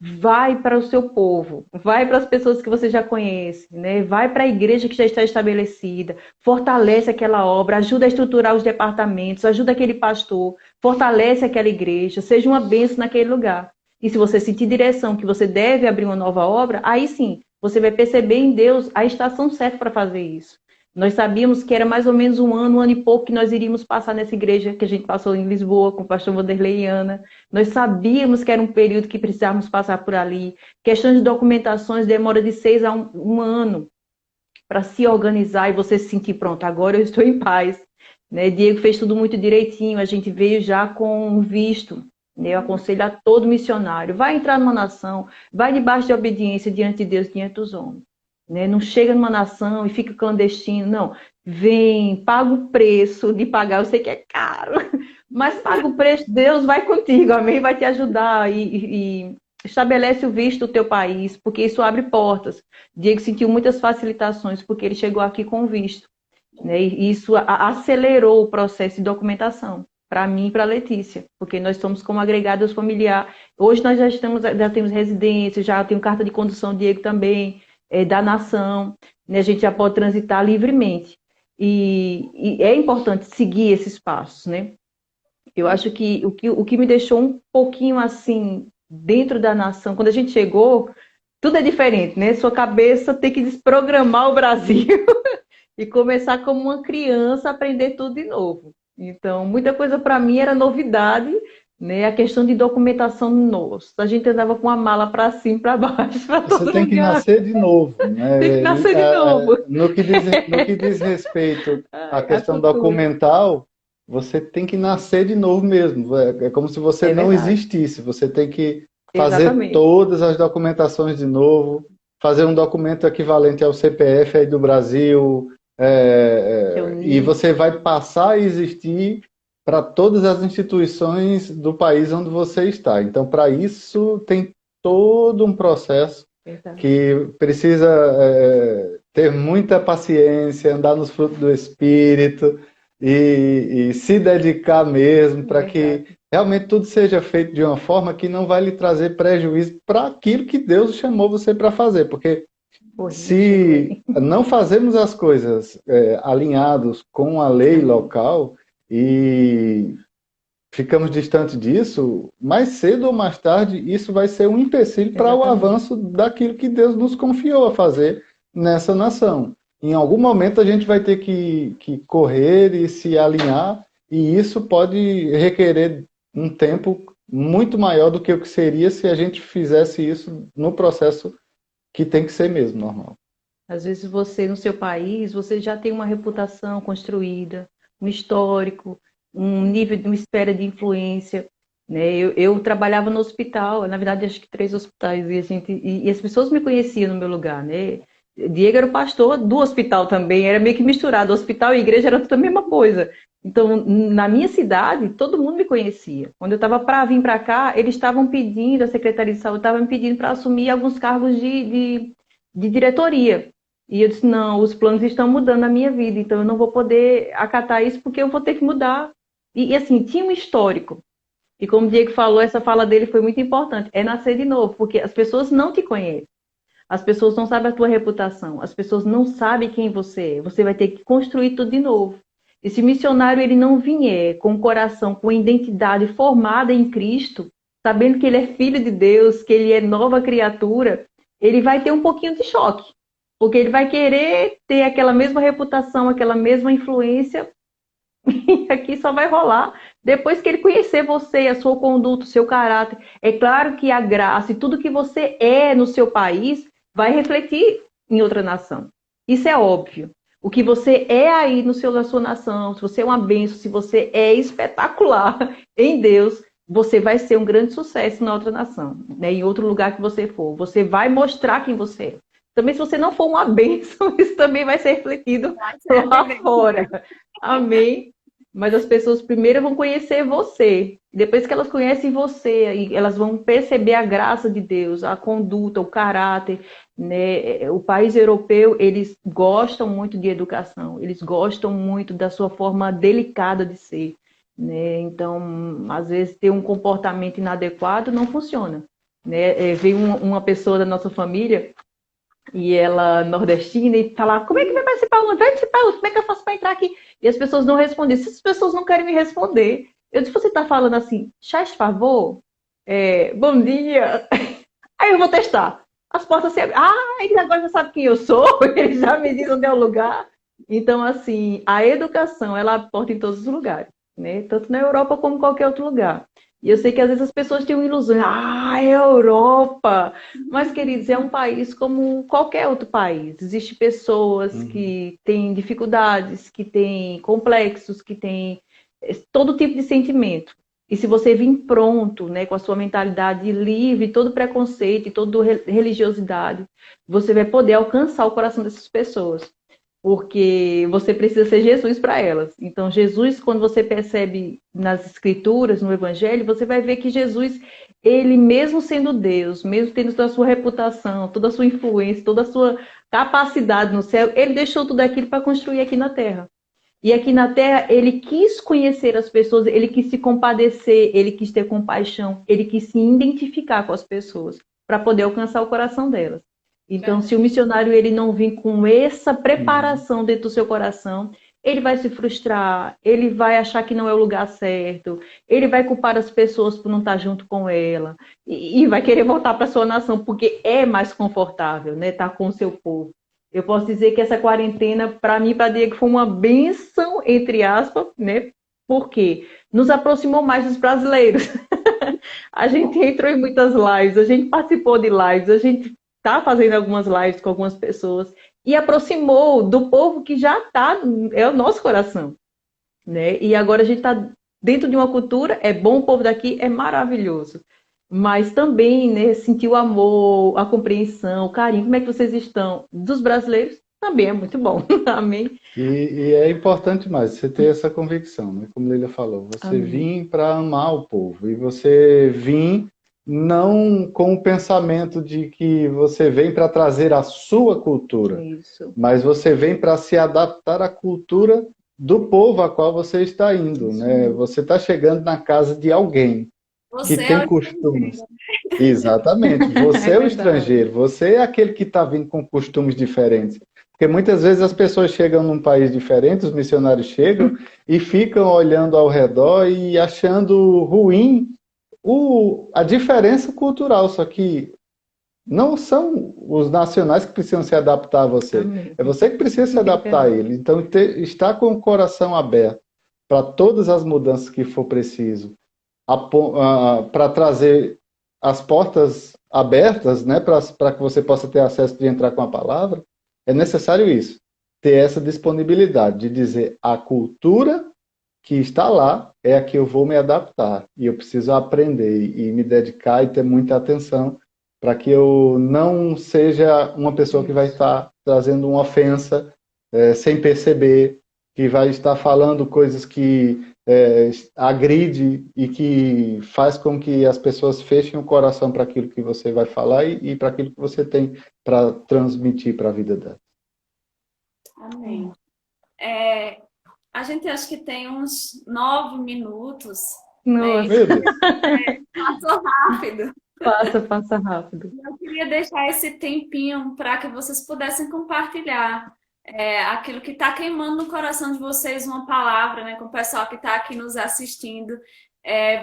vai para o seu povo, vai para as pessoas que você já conhece, né? Vai para a igreja que já está estabelecida, fortalece aquela obra, ajuda a estruturar os departamentos, ajuda aquele pastor, fortalece aquela igreja, seja uma bênção naquele lugar. E se você sentir direção que você deve abrir uma nova obra, aí sim, você vai perceber em Deus a estação certa para fazer isso. Nós sabíamos que era mais ou menos um ano e pouco que nós iríamos passar nessa igreja que a gente passou em Lisboa com o pastor Vanderlei e Ana. Nós sabíamos que era um período que precisávamos passar por ali. Questão de documentações demora de 6 a um ano para se organizar e você se sentir pronto. Agora eu estou em paz. Né? Diego fez tudo muito direitinho. A gente veio já com visto. Né? Eu aconselho a todo missionário. Vai entrar numa nação, vai debaixo de obediência diante de Deus, diante dos homens. Né? Não chega numa nação e fica clandestino, não. Vem, paga o preço de pagar, eu sei que é caro, mas paga o preço, Deus vai contigo, amém? Vai te ajudar e estabelece o visto do teu país, porque isso abre portas. Diego sentiu muitas facilitações, porque ele chegou aqui com visto. Né? E isso acelerou o processo de documentação, para mim e para a Letícia, porque nós somos como agregados familiar. Hoje nós já temos residência, já temos carta de condução, Diego também, da nação, né? A gente já pode transitar livremente. E é importante seguir esses passos, né? Eu acho que o que me deixou um pouquinho assim, dentro da nação, quando a gente chegou, tudo é diferente, né? Sua cabeça tem que desprogramar o Brasil e começar como uma criança a aprender tudo de novo. Então, muita coisa para mim era novidade, né? A questão de documentação, nossa, a gente andava com a mala para cima e para baixo, para todo Você tem que lugar. nascer de novo, né? Tem que nascer de novo. No que diz respeito à Ai, a questão cultura. documental, você tem que nascer de novo mesmo. É como se você É não verdade. existisse. Você tem que fazer Exatamente. todas as documentações de novo, fazer um documento equivalente ao CPF aí do Brasil, e você vai passar a existir para todas as instituições do país onde você está. Então, para isso, tem todo um processo Verdade. que precisa ter muita paciência, andar nos frutos do Espírito e se dedicar mesmo para que Verdade. realmente tudo seja feito de uma forma que não vai lhe trazer prejuízo para aquilo que Deus chamou você para fazer. Porque se não fazermos as coisas alinhados com a lei local e ficamos distantes disso, mais cedo ou mais tarde, isso vai ser um empecilho para o avanço daquilo que Deus nos confiou a fazer nessa nação. Em algum momento a gente vai ter que correr e se alinhar, e isso pode requerer um tempo muito maior do que o que seria se a gente fizesse isso no processo que tem que ser mesmo normal. Às vezes você, no seu país, você já tem uma reputação construída, um histórico, um nível de uma esfera de influência. Né? Eu trabalhava no hospital, na verdade acho que 3 hospitais, e as pessoas me conheciam no meu lugar. Né? Diego era o pastor do hospital também, era meio que misturado, hospital e igreja era tudo a mesma coisa. Então, na minha cidade, todo mundo me conhecia. Quando eu estava para vir para cá, eles estavam pedindo, a Secretaria de Saúde estava me pedindo para assumir alguns cargos de diretoria. E eu disse, não, os planos estão mudando a minha vida, então eu não vou poder acatar isso porque eu vou ter que mudar. E assim, tinha um histórico. E como o Diego falou, essa fala dele foi muito importante. É nascer de novo, porque as pessoas não te conhecem. As pessoas não sabem a tua reputação. As pessoas não sabem quem você é. Você vai ter que construir tudo de novo. E se o missionário ele não vier com o coração, com a identidade formada em Cristo, sabendo que ele é filho de Deus, que ele é nova criatura, ele vai ter um pouquinho de choque. Porque ele vai querer ter aquela mesma reputação, aquela mesma influência, e aqui só vai rolar depois que ele conhecer você, a sua conduta, o seu caráter. É claro que a graça e tudo que você é no seu país vai refletir em outra nação. Isso é óbvio. O que você é aí na sua nação, se você é uma bênção, se você é espetacular em Deus, você vai ser um grande sucesso na outra nação, né? Em outro lugar que você for. Você vai mostrar quem você é. Também se você não for uma bênção, isso também vai ser refletido lá fora. Amém? Mas as pessoas primeiro vão conhecer você. Depois que elas conhecem você, elas vão perceber a graça de Deus, a conduta, o caráter. Né? O país europeu, eles gostam muito de educação. Eles gostam muito da sua forma delicada de ser. Né? Então, às vezes, ter um comportamento inadequado não funciona. Né? Veio uma pessoa da nossa família, e ela nordestina, e tá lá, como é que vai participar? Vai participar? Como é que eu faço para entrar aqui? E as pessoas não respondem. Se as pessoas não querem me responder, eu disse, você tá falando assim, faz favor? Bom dia. Aí eu vou testar. As portas se abrem. Ah, ele agora já sabe quem eu sou, ele já me diz onde é o lugar. Então, assim, a educação, ela aporta em todos os lugares, né? Tanto na Europa como em qualquer outro lugar. E eu sei que às vezes as pessoas têm uma ilusão, é Europa! Mas, queridos, é um país como qualquer outro país. Existem pessoas Uhum. que têm dificuldades, que têm complexos, que têm todo tipo de sentimento. E se você vir pronto, né, com a sua mentalidade livre, todo preconceito e toda religiosidade, você vai poder alcançar o coração dessas pessoas, porque você precisa ser Jesus para elas. Então, Jesus, quando você percebe nas Escrituras, no Evangelho, você vai ver que Jesus, ele mesmo sendo Deus, mesmo tendo toda a sua reputação, toda a sua influência, toda a sua capacidade no céu, ele deixou tudo aquilo para construir aqui na Terra. E aqui na Terra, ele quis conhecer as pessoas, ele quis se compadecer, ele quis ter compaixão, ele quis se identificar com as pessoas, para poder alcançar o coração delas. Então, se o missionário ele não vir com essa Uhum. preparação dentro do seu coração, ele vai se frustrar, ele vai achar que não é o lugar certo, ele vai culpar as pessoas por não estar junto com ela, e vai querer voltar para sua nação, porque é mais confortável, né, estar com o seu povo. Eu posso dizer que essa quarentena, para mim, para Diego, foi uma bênção, entre aspas, né? Porque nos aproximou mais dos brasileiros. A gente entrou em muitas lives, a gente participou de lives, a gente está fazendo algumas lives com algumas pessoas e aproximou do povo que já está, é o nosso coração, né? E agora a gente está dentro de uma cultura, é bom o povo daqui, é maravilhoso. Mas também, né, sentir o amor, a compreensão, o carinho, como é que vocês estão? Dos brasileiros também é muito bom. Amém? E é importante mais você ter essa convicção, né? Como Lília falou, você Amém. vir para amar o povo e você vir não com o pensamento de que você vem para trazer a sua cultura, Isso. mas você vem para se adaptar à cultura do povo a qual você está indo, Isso né? mesmo. Você está chegando na casa de alguém que Você é tem o costumes. estrangeiro. Exatamente. Você É é o verdade. estrangeiro, você é aquele que está vindo com costumes diferentes. Porque muitas vezes as pessoas chegam num país diferente, os missionários chegam e ficam olhando ao redor e achando ruim a diferença cultural. Só que não são os nacionais que precisam se adaptar a você. Amém. É você que precisa se É adaptar a verdade. ele. Então, estar com o coração aberto para todas as mudanças que for preciso para trazer as portas abertas, né, para que você possa ter acesso de entrar com a palavra, é necessário isso, ter essa disponibilidade de dizer a cultura que está lá é a que eu vou me adaptar e eu preciso aprender e me dedicar e ter muita atenção para que eu não seja uma pessoa que vai Isso. estar trazendo uma ofensa sem perceber, que vai estar falando coisas que agride e que faz com que as pessoas fechem o coração para aquilo que você vai falar e para aquilo que você tem para transmitir para a vida dela. Amém. É, a gente acha que tem uns 9 minutos, né? E Nossa, Meu Deus. passou rápido. passa rápido. Eu queria deixar esse tempinho para que vocês pudessem compartilhar aquilo que está queimando no coração de vocês, uma palavra, né, com o pessoal que está aqui nos assistindo.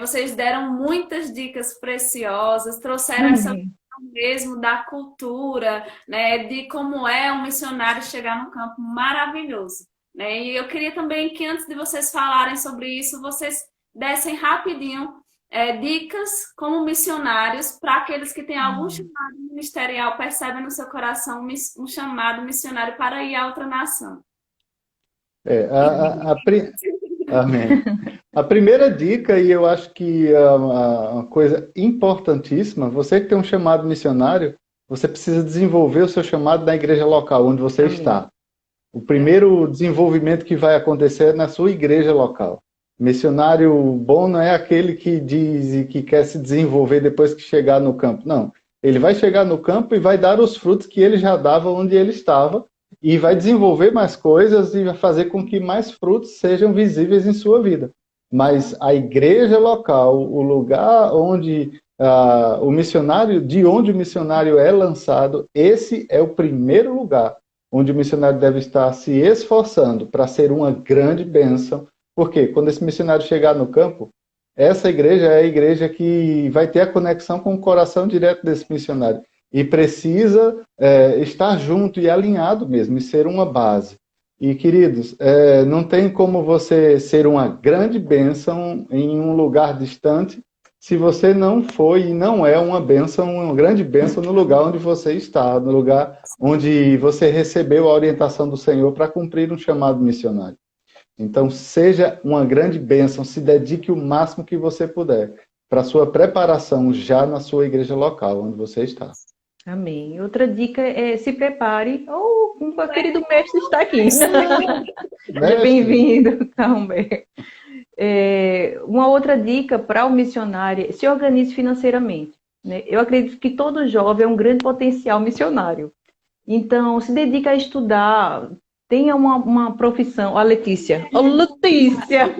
Vocês deram muitas dicas preciosas, trouxeram essa Amém. questão mesmo da cultura, né, de como é um missionário chegar no campo maravilhoso. Né? E eu queria também que antes de vocês falarem sobre isso, vocês dessem rapidinho dicas como missionários para aqueles que têm algum Amém. chamado ministerial, percebem no seu coração um chamado missionário para ir a outra nação. É, E a, a, a, pri- Amém. A primeira dica, e eu acho que a coisa importantíssima, você que tem um chamado missionário, você precisa desenvolver o seu chamado na igreja local, onde você Amém. está. O primeiro desenvolvimento que vai acontecer é na sua igreja local. Missionário bom não é aquele que diz e que quer se desenvolver depois que chegar no campo. Não. Ele vai chegar no campo e vai dar os frutos que ele já dava onde ele estava e vai desenvolver mais coisas e vai fazer com que mais frutos sejam visíveis em sua vida. Mas a igreja local, o lugar onde o missionário, de onde o missionário é lançado, esse é o primeiro lugar onde o missionário deve estar se esforçando para ser uma grande bênção. Porque quando esse missionário chegar no campo, essa igreja é a igreja que vai ter a conexão com o coração direto desse missionário. E precisa estar junto e alinhado mesmo, e ser uma base. E, queridos, não tem como você ser uma grande bênção em um lugar distante se você não foi e não é uma bênção, uma grande bênção no lugar onde você está, no lugar onde você recebeu a orientação do Senhor para cumprir um chamado missionário. Então, seja uma grande bênção, se dedique o máximo que você puder para a sua preparação já na sua igreja local, onde você está. Amém. Outra dica é se prepare. Oh, o querido mestre está aqui. Seja bem-vindo, Humberto. Uma outra dica para o missionário é se organize financeiramente, né? Eu acredito que todo jovem é um grande potencial missionário. Então, se dedica a estudar, tenha uma profissão. Ó, Letícia. Ó, Letícia!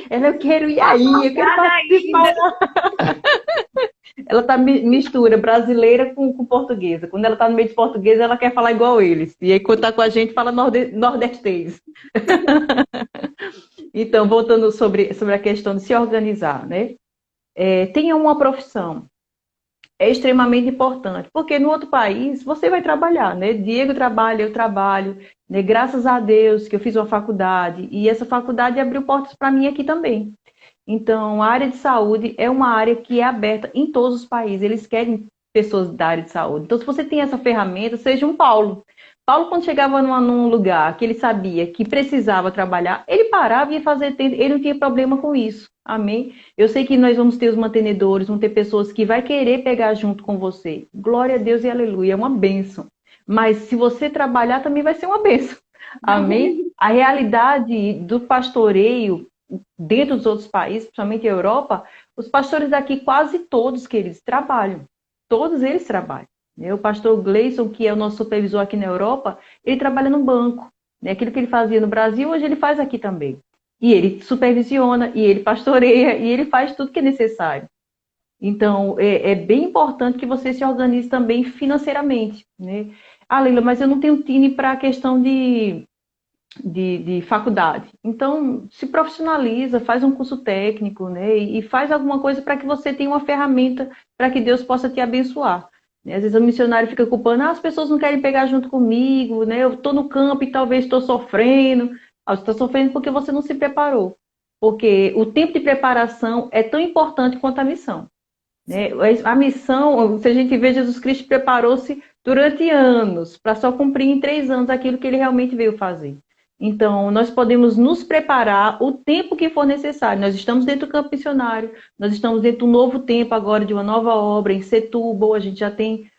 Eu quero ir aí, eu quero participar. Ela tá mistura brasileira com portuguesa. Quando ela tá no meio de português, ela quer falar igual eles. E aí, quando tá com a gente, fala nordestês. Então, voltando sobre a questão de se organizar, né? Tenha uma profissão. É extremamente importante, porque no outro país você vai trabalhar, né? Diego trabalha, eu trabalho, né? Graças a Deus que eu fiz uma faculdade, e essa faculdade abriu portas para mim aqui também. Então, a área de saúde é uma área que é aberta em todos os países, eles querem pessoas da área de saúde. Então, se você tem essa ferramenta, seja um Paulo. Paulo, quando chegava num lugar que ele sabia que precisava trabalhar, ele parava e ia fazer, ele não tinha problema com isso. Amém? Eu sei que nós vamos ter os mantenedores, vão ter pessoas que vai querer pegar junto com você. Glória a Deus e aleluia, é uma bênção. Mas se você trabalhar, também vai ser uma bênção. Amém? A realidade do pastoreio dentro dos outros países, principalmente a Europa, os pastores daqui, quase todos que eles trabalham. Todos eles trabalham. O pastor Gleison, que é o nosso supervisor aqui na Europa, ele trabalha no banco. Aquilo que ele fazia no Brasil, hoje ele faz aqui também. E ele supervisiona, e ele pastoreia, e ele faz tudo que é necessário. Então, é bem importante que você se organize também financeiramente, né? Ah, Leila, mas eu não tenho time para a questão de faculdade. Então, se profissionaliza, faz um curso técnico, né? E faz alguma coisa para que você tenha uma ferramenta para que Deus possa te abençoar. Às vezes o missionário fica culpando, as pessoas não querem pegar junto comigo, né? Eu estou no campo e talvez estou sofrendo. Você está sofrendo porque você não se preparou. Porque o tempo de preparação é tão importante quanto a missão, né? A missão, se a gente vê, Jesus Cristo preparou-se durante anos, para só cumprir em 3 anos aquilo que ele realmente veio fazer. Então, nós podemos nos preparar o tempo que for necessário. Nós estamos dentro do campo missionário, nós estamos dentro de um novo tempo agora, de uma nova obra em Setúbal, a gente já tem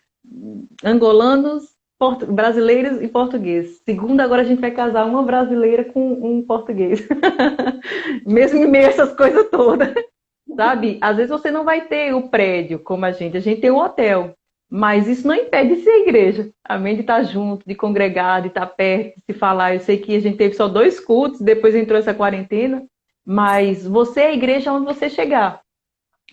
angolanos, brasileiros e portugueses. Segundo, agora a gente vai casar uma brasileira com um português. Mesmo em meio a essas coisas todas. Sabe? Às vezes você não vai ter o prédio como a gente tem um hotel. Mas isso não impede de ser igreja. Amém? De estar junto, de congregar, de estar perto, de se falar. Eu sei que a gente teve só 2 cultos, depois entrou essa quarentena. Mas você é a igreja onde você chegar.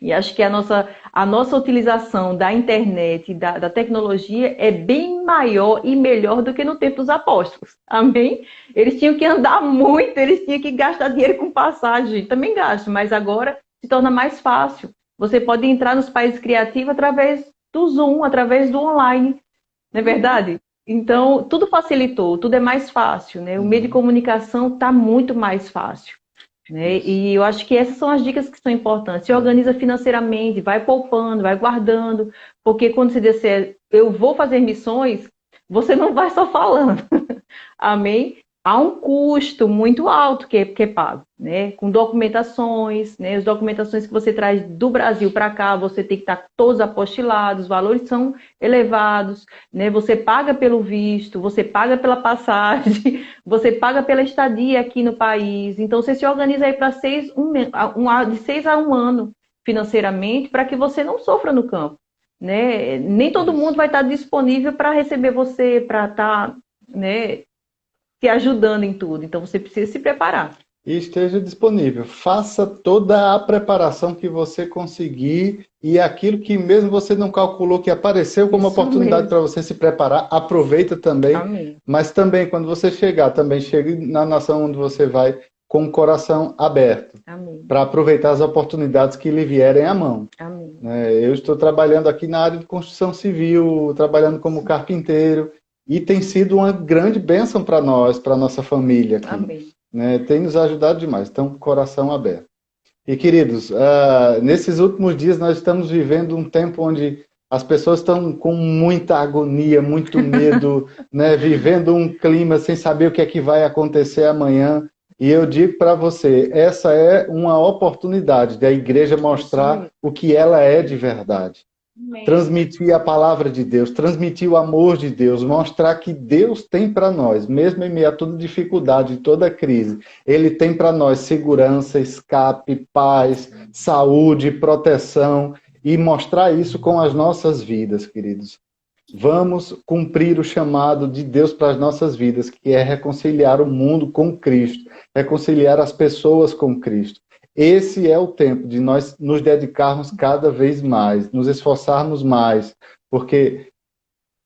E acho que a nossa utilização da internet, da tecnologia, é bem maior e melhor do que no tempo dos apóstolos. Amém? Eles tinham que andar muito, eles tinham que gastar dinheiro com passagem. Também gasto, mas agora se torna mais fácil. Você pode entrar nos países criativos através do Zoom, através do online. Não é verdade? Então, tudo facilitou, tudo é mais fácil, né? O meio de comunicação está muito mais fácil. Né? E eu acho que essas são as dicas que são importantes. Se organiza financeiramente, vai poupando, vai guardando, porque quando você disser, eu vou fazer missões, você não vai só falando. Amém? Há um custo muito alto que é pago, né? Com documentações, né? As documentações que você traz do Brasil para cá, você tem que estar todos apostilados, os valores são elevados, né? Você paga pelo visto, você paga pela passagem, você paga pela estadia aqui no país. Então, você se organiza aí para de 6 a 1 ano financeiramente para que você não sofra no campo, né? Nem todo mundo vai estar disponível para receber você, para estar, né, te ajudando em tudo. Então, você precisa se preparar. E esteja disponível. Faça toda a preparação que você conseguir e aquilo que mesmo você não calculou que apareceu como oportunidade para você se preparar, aproveita também. Amém. Mas também, quando você chegar, também chegue na nação onde você vai com o coração aberto. Para aproveitar as oportunidades que lhe vierem à mão. Amém. Eu estou trabalhando aqui na área de construção civil, trabalhando como carpinteiro, e tem sido uma grande bênção para nós, para a nossa família aqui. Amém. Né? Tem nos ajudado demais, então, coração aberto. E, queridos, nesses últimos dias nós estamos vivendo um tempo onde as pessoas estão com muita agonia, muito medo, né? Vivendo um clima sem saber o que é que vai acontecer amanhã. E eu digo para você, essa é uma oportunidade da igreja mostrar o que ela é de verdade. Transmitir a palavra de Deus, transmitir o amor de Deus, mostrar que Deus tem para nós, mesmo em meio a toda dificuldade, toda crise, Ele tem para nós segurança, escape, paz, saúde, proteção, e mostrar isso com as nossas vidas, queridos. Vamos cumprir o chamado de Deus para as nossas vidas, que é reconciliar o mundo com Cristo, reconciliar as pessoas com Cristo. Esse é o tempo de nós nos dedicarmos cada vez mais, nos esforçarmos mais, porque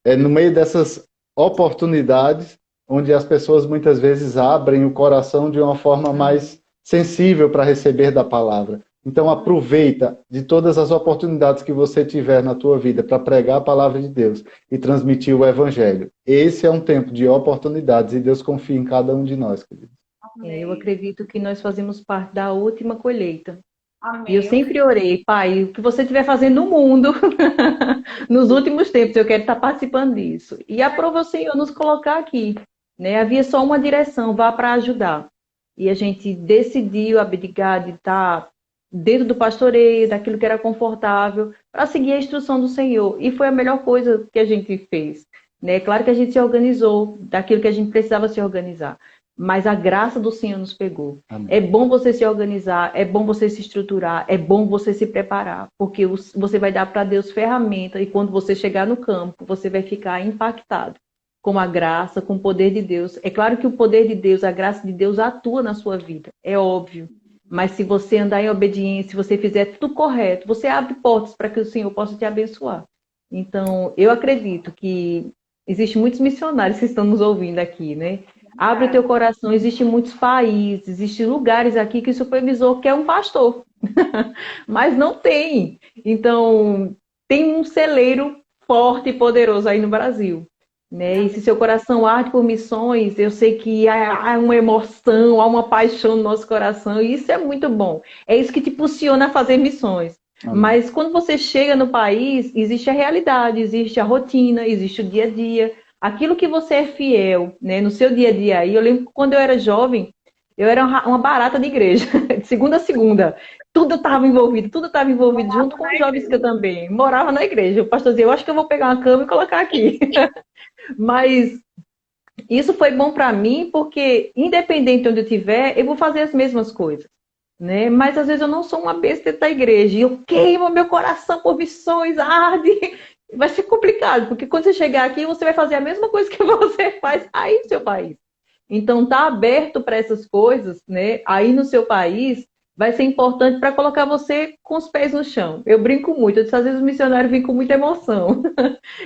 é no meio dessas oportunidades onde as pessoas muitas vezes abrem o coração de uma forma mais sensível para receber da palavra. Então aproveita de todas as oportunidades que você tiver na tua vida para pregar a palavra de Deus e transmitir o evangelho. Esse é um tempo de oportunidades e Deus confia em cada um de nós, queridos. Eu acredito que nós fazemos parte da última colheita. Amém. E eu sempre orei, Pai, o que você estiver fazendo no mundo, nos últimos tempos, eu quero estar participando disso. E aprova o Senhor nos colocar aqui. Né? Havia só uma direção, vá para ajudar. E a gente decidiu abdicar de estar dentro do pastoreio, daquilo que era confortável, para seguir a instrução do Senhor. E foi a melhor coisa que a gente fez. Né? Claro que a gente se organizou daquilo que a gente precisava se organizar. Mas a graça do Senhor nos pegou. Amém. É bom você se organizar, é bom você se estruturar, é bom você se preparar, porque você vai dar para Deus ferramenta e quando você chegar no campo, você vai ficar impactado com a graça, com o poder de Deus. É claro que o poder de Deus, a graça de Deus atua na sua vida, é óbvio. Mas se você andar em obediência, se você fizer tudo correto, você abre portas para que o Senhor possa te abençoar. Então, eu acredito que existem muitos missionários que estão nos ouvindo aqui, né? Abre o teu coração, existem muitos países, existem lugares aqui que o supervisor quer um pastor, mas não tem. Então, tem um celeiro forte e poderoso aí no Brasil. Né? E se seu coração arde por missões, eu sei que há uma emoção, há uma paixão no nosso coração, e isso é muito bom. É isso que te impulsiona a fazer missões. Mas quando você chega no país, existe a realidade, existe a rotina, existe o dia a dia. Aquilo que você é fiel, né, no seu dia a dia. E eu lembro que quando eu era jovem, eu era uma barata de igreja, de segunda a segunda. Tudo estava envolvido, junto com os jovens que eu também. Morava na igreja. O pastor dizia, eu acho que eu vou pegar uma cama e colocar aqui. Mas isso foi bom para mim, porque independente de onde eu estiver, eu vou fazer as mesmas coisas. Né? Mas às vezes eu não sou uma besta dentro da igreja. E eu queimo meu coração por missões, arde. Vai ser complicado, porque quando você chegar aqui, você vai fazer a mesma coisa que você faz aí no seu país. Então, tá aberto para essas coisas, né? Aí no seu país, vai ser importante para colocar você com os pés no chão. Eu brinco muito, eu disse, às vezes o missionário vem com muita emoção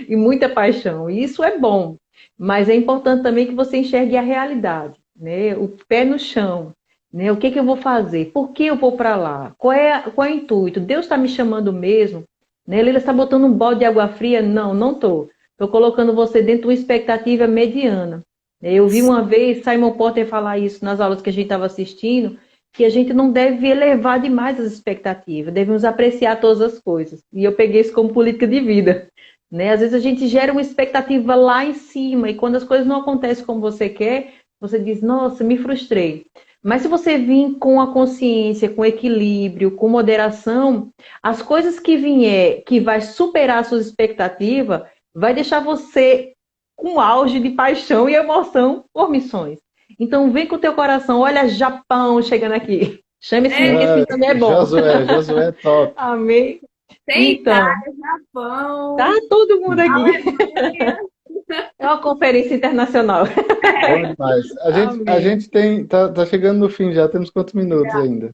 e muita paixão. E isso é bom, mas é importante também que você enxergue a realidade, né? O pé no chão. Né? O que eu vou fazer? Por que eu vou para lá? Qual é o intuito? Deus está me chamando mesmo? Né? Ele está botando um balde de água fria? Não, não estou. Estou colocando você dentro de uma expectativa mediana. Eu vi uma vez Simon Porter falar isso nas aulas que a gente estava assistindo, que a gente não deve elevar demais as expectativas, devemos apreciar todas as coisas. E eu peguei isso como política de vida. Né? Às vezes a gente gera uma expectativa lá em cima, e quando as coisas não acontecem como você quer, você diz, nossa, me frustrei. Mas se você vir com a consciência, com equilíbrio, com moderação, as coisas que vier, que vai superar a sua expectativa, vai deixar você com auge de paixão e emoção por missões. Então vem com o teu coração, olha Japão chegando aqui. Chame esse menino que também é bom. Josué é top. Amém. Tem então, Itália, Japão. Tá todo mundo aqui. É uma conferência internacional. Bom demais. A gente tá chegando no fim já, temos quantos minutos ainda?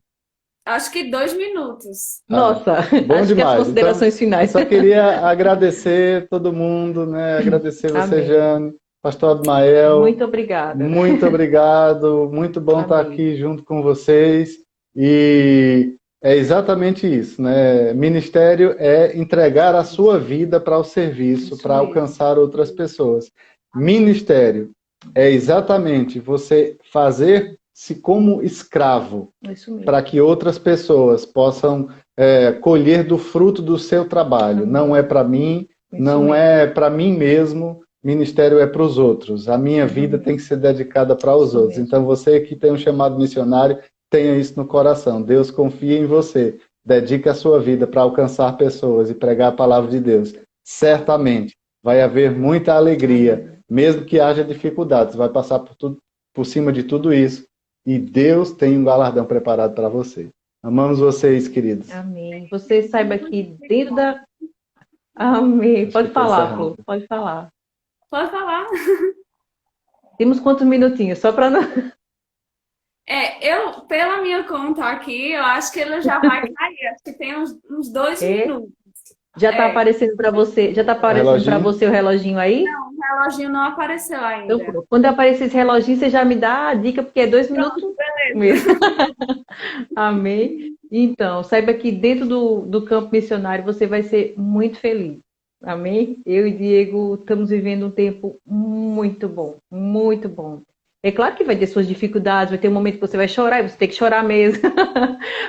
Acho que 2 minutos. Nossa, bom acho demais. que as considerações finais. Só queria agradecer todo mundo, né? Agradecer você, Amém. Jane, Pastor Abmael. Muito obrigada. Muito obrigado. Muito bom estar aqui junto com vocês. E é exatamente isso, né? Ministério é entregar a sua vida para o serviço, para alcançar outras pessoas. Ministério é exatamente você fazer-se como escravo Isso mesmo. para que outras pessoas possam colher do fruto do seu trabalho. Não é para mim, Isso não mesmo. é para mim mesmo, ministério é para os outros. A minha vida tem que ser dedicada para os Isso outros. mesmo. Então você que tem um chamado missionário, tenha isso no coração. Deus confia em você. Dedique a sua vida para alcançar pessoas e pregar a palavra de Deus. Certamente vai haver muita alegria, mesmo que haja dificuldades. Vai passar por cima de tudo isso e Deus tem um galardão preparado para você. Amamos vocês, queridos. Amém. Você saiba que dentro da... Amém. Acho Pode que tá falar, encerrando. Flor. Pode falar. Pode falar. Temos quantos minutinhos? Só para não... Eu, pela minha conta aqui, eu acho que ele já vai cair. Acho que tem uns 2 minutos. Já está aparecendo para você? Já está aparecendo para Reloginho? você o reloginho aí? Não, o reloginho não apareceu ainda. Então, pronto. Quando aparecer esse reloginho, você já me dá a dica, porque é 2 minutos mesmo. Amém. Então, saiba que dentro do campo missionário você vai ser muito feliz. Amém? Eu e Diego estamos vivendo um tempo muito bom, muito bom. É claro que vai ter suas dificuldades, vai ter um momento que você vai chorar e você tem que chorar mesmo.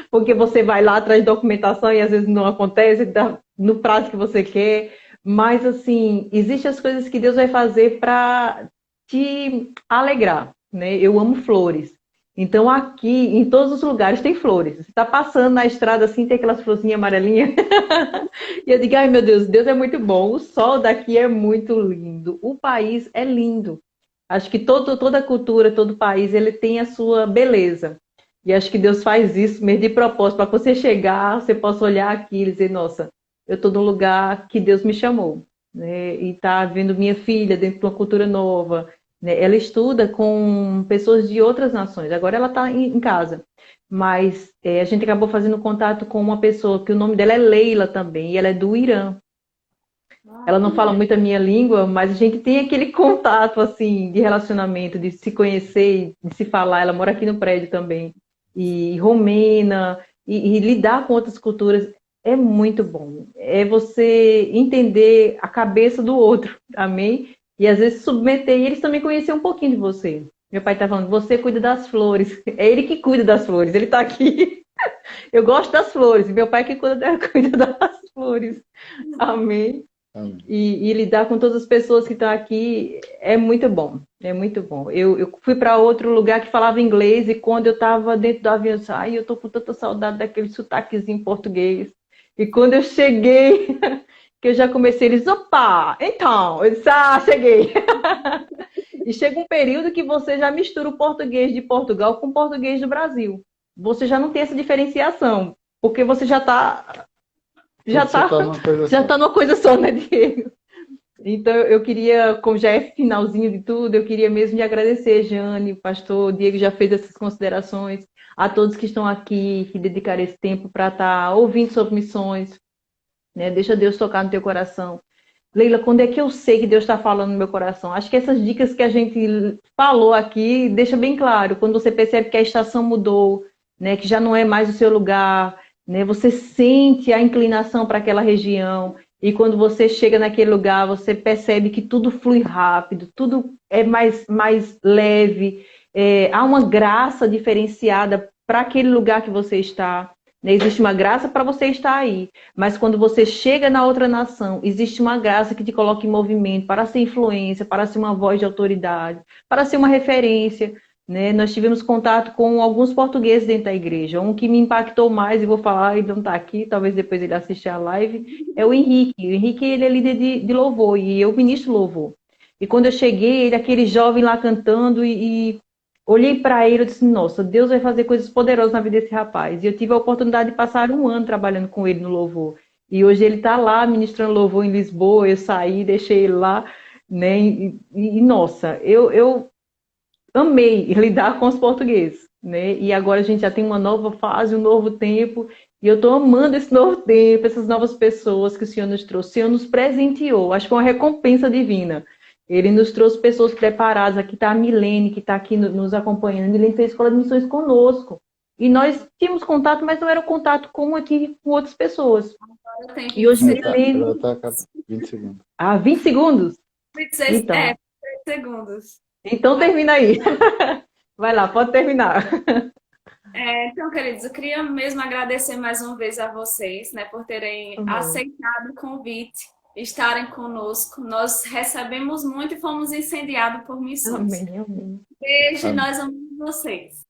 Porque você vai lá atrás de documentação e às vezes não acontece no prazo que você quer. Mas, assim, existem as coisas que Deus vai fazer para te alegrar, né? Eu amo flores. Então, aqui, em todos os lugares, tem flores. Você está passando na estrada assim, tem aquelas florzinhas amarelinhas. E eu digo, ai meu Deus, Deus é muito bom. O sol daqui é muito lindo. O país é lindo. Acho que toda cultura, todo país, ele tem a sua beleza. E acho que Deus faz isso mesmo de propósito, para você chegar, você possa olhar aqui e dizer, nossa, eu estou no lugar que Deus me chamou. Né? E tá vendo minha filha dentro de uma cultura nova. Né? Ela estuda com pessoas de outras nações. Agora ela está em casa. Mas a gente acabou fazendo contato com uma pessoa que o nome dela é Leila também, e ela é do Irã. Ela não fala muito a minha língua, mas a gente tem aquele contato, assim, de relacionamento, de se conhecer, de se falar. Ela mora aqui no prédio também. E romena, e lidar com outras culturas é muito bom. É você entender a cabeça do outro, amém? E às vezes submeter, e eles também conhecer um pouquinho de você. Meu pai tá falando, você cuida das flores. É ele que cuida das flores, ele tá aqui. Eu gosto das flores, e meu pai que cuida das flores. Amém? Amém. E lidar com todas as pessoas que estão aqui é muito bom, é muito bom. Eu fui para outro lugar que falava inglês e quando eu estava dentro do avião, eu disse, ai, eu tô com tanta saudade daquele sotaquezinho em português. E quando eu cheguei, que eu já comecei, eles, opa, então, eu disse, cheguei. E chega um período que você já mistura o português de Portugal com o português do Brasil. Você já não tem essa diferenciação, porque você já está numa coisa só, né, Diego? Então, eu queria, como já é finalzinho de tudo, eu queria mesmo de agradecer, Jane, o pastor Diego já fez essas considerações, a todos que estão aqui, que dedicaram esse tempo para estar ouvindo sobre missões, né? Deixa Deus tocar no teu coração. Leila, quando é que eu sei que Deus está falando no meu coração? Acho que essas dicas que a gente falou aqui deixa bem claro, quando você percebe que a estação mudou, né, que já não é mais o seu lugar, né, você sente a inclinação para aquela região, e quando você chega naquele lugar, você percebe que tudo flui rápido, tudo é mais leve, há uma graça diferenciada para aquele lugar que você está. Né? Existe uma graça para você estar aí, mas quando você chega na outra nação, existe uma graça que te coloca em movimento para ser influência, para ser uma voz de autoridade, para ser uma referência. Né? Nós tivemos contato com alguns portugueses dentro da igreja. Um que me impactou mais, e vou falar, ele não está aqui, talvez depois ele assista a live, é o Henrique. O Henrique, ele é líder de louvor, e eu ministro louvor. E quando eu cheguei, ele, aquele jovem lá cantando, e olhei para ele e disse, nossa, Deus vai fazer coisas poderosas na vida desse rapaz. E eu tive a oportunidade de passar 1 ano trabalhando com ele no louvor. E hoje ele está lá ministrando louvor em Lisboa, eu saí, deixei ele lá, né? Nossa, eu amei lidar com os portugueses, né? E agora a gente já tem uma nova fase, um novo tempo, e eu estou amando esse novo tempo, essas novas pessoas que o Senhor nos trouxe. O Senhor nos presenteou, acho que foi uma recompensa divina. Ele nos trouxe pessoas preparadas. Aqui está a Milene, que está aqui nos acompanhando. A Milene fez escola de missões conosco. E nós tínhamos contato, mas não era um contato como aqui com outras pessoas. E hoje Milene... Agora tá 20 segundos. 20 segundos? Então. segundos. Então termina aí. Vai lá, pode terminar. Então, queridos, eu queria mesmo agradecer mais uma vez a vocês, né, por terem Amém. aceitado o convite, estarem conosco. Nós recebemos muito e fomos incendiados por missões. Amém, amém. Beijo, e Amém. nós amamos vocês.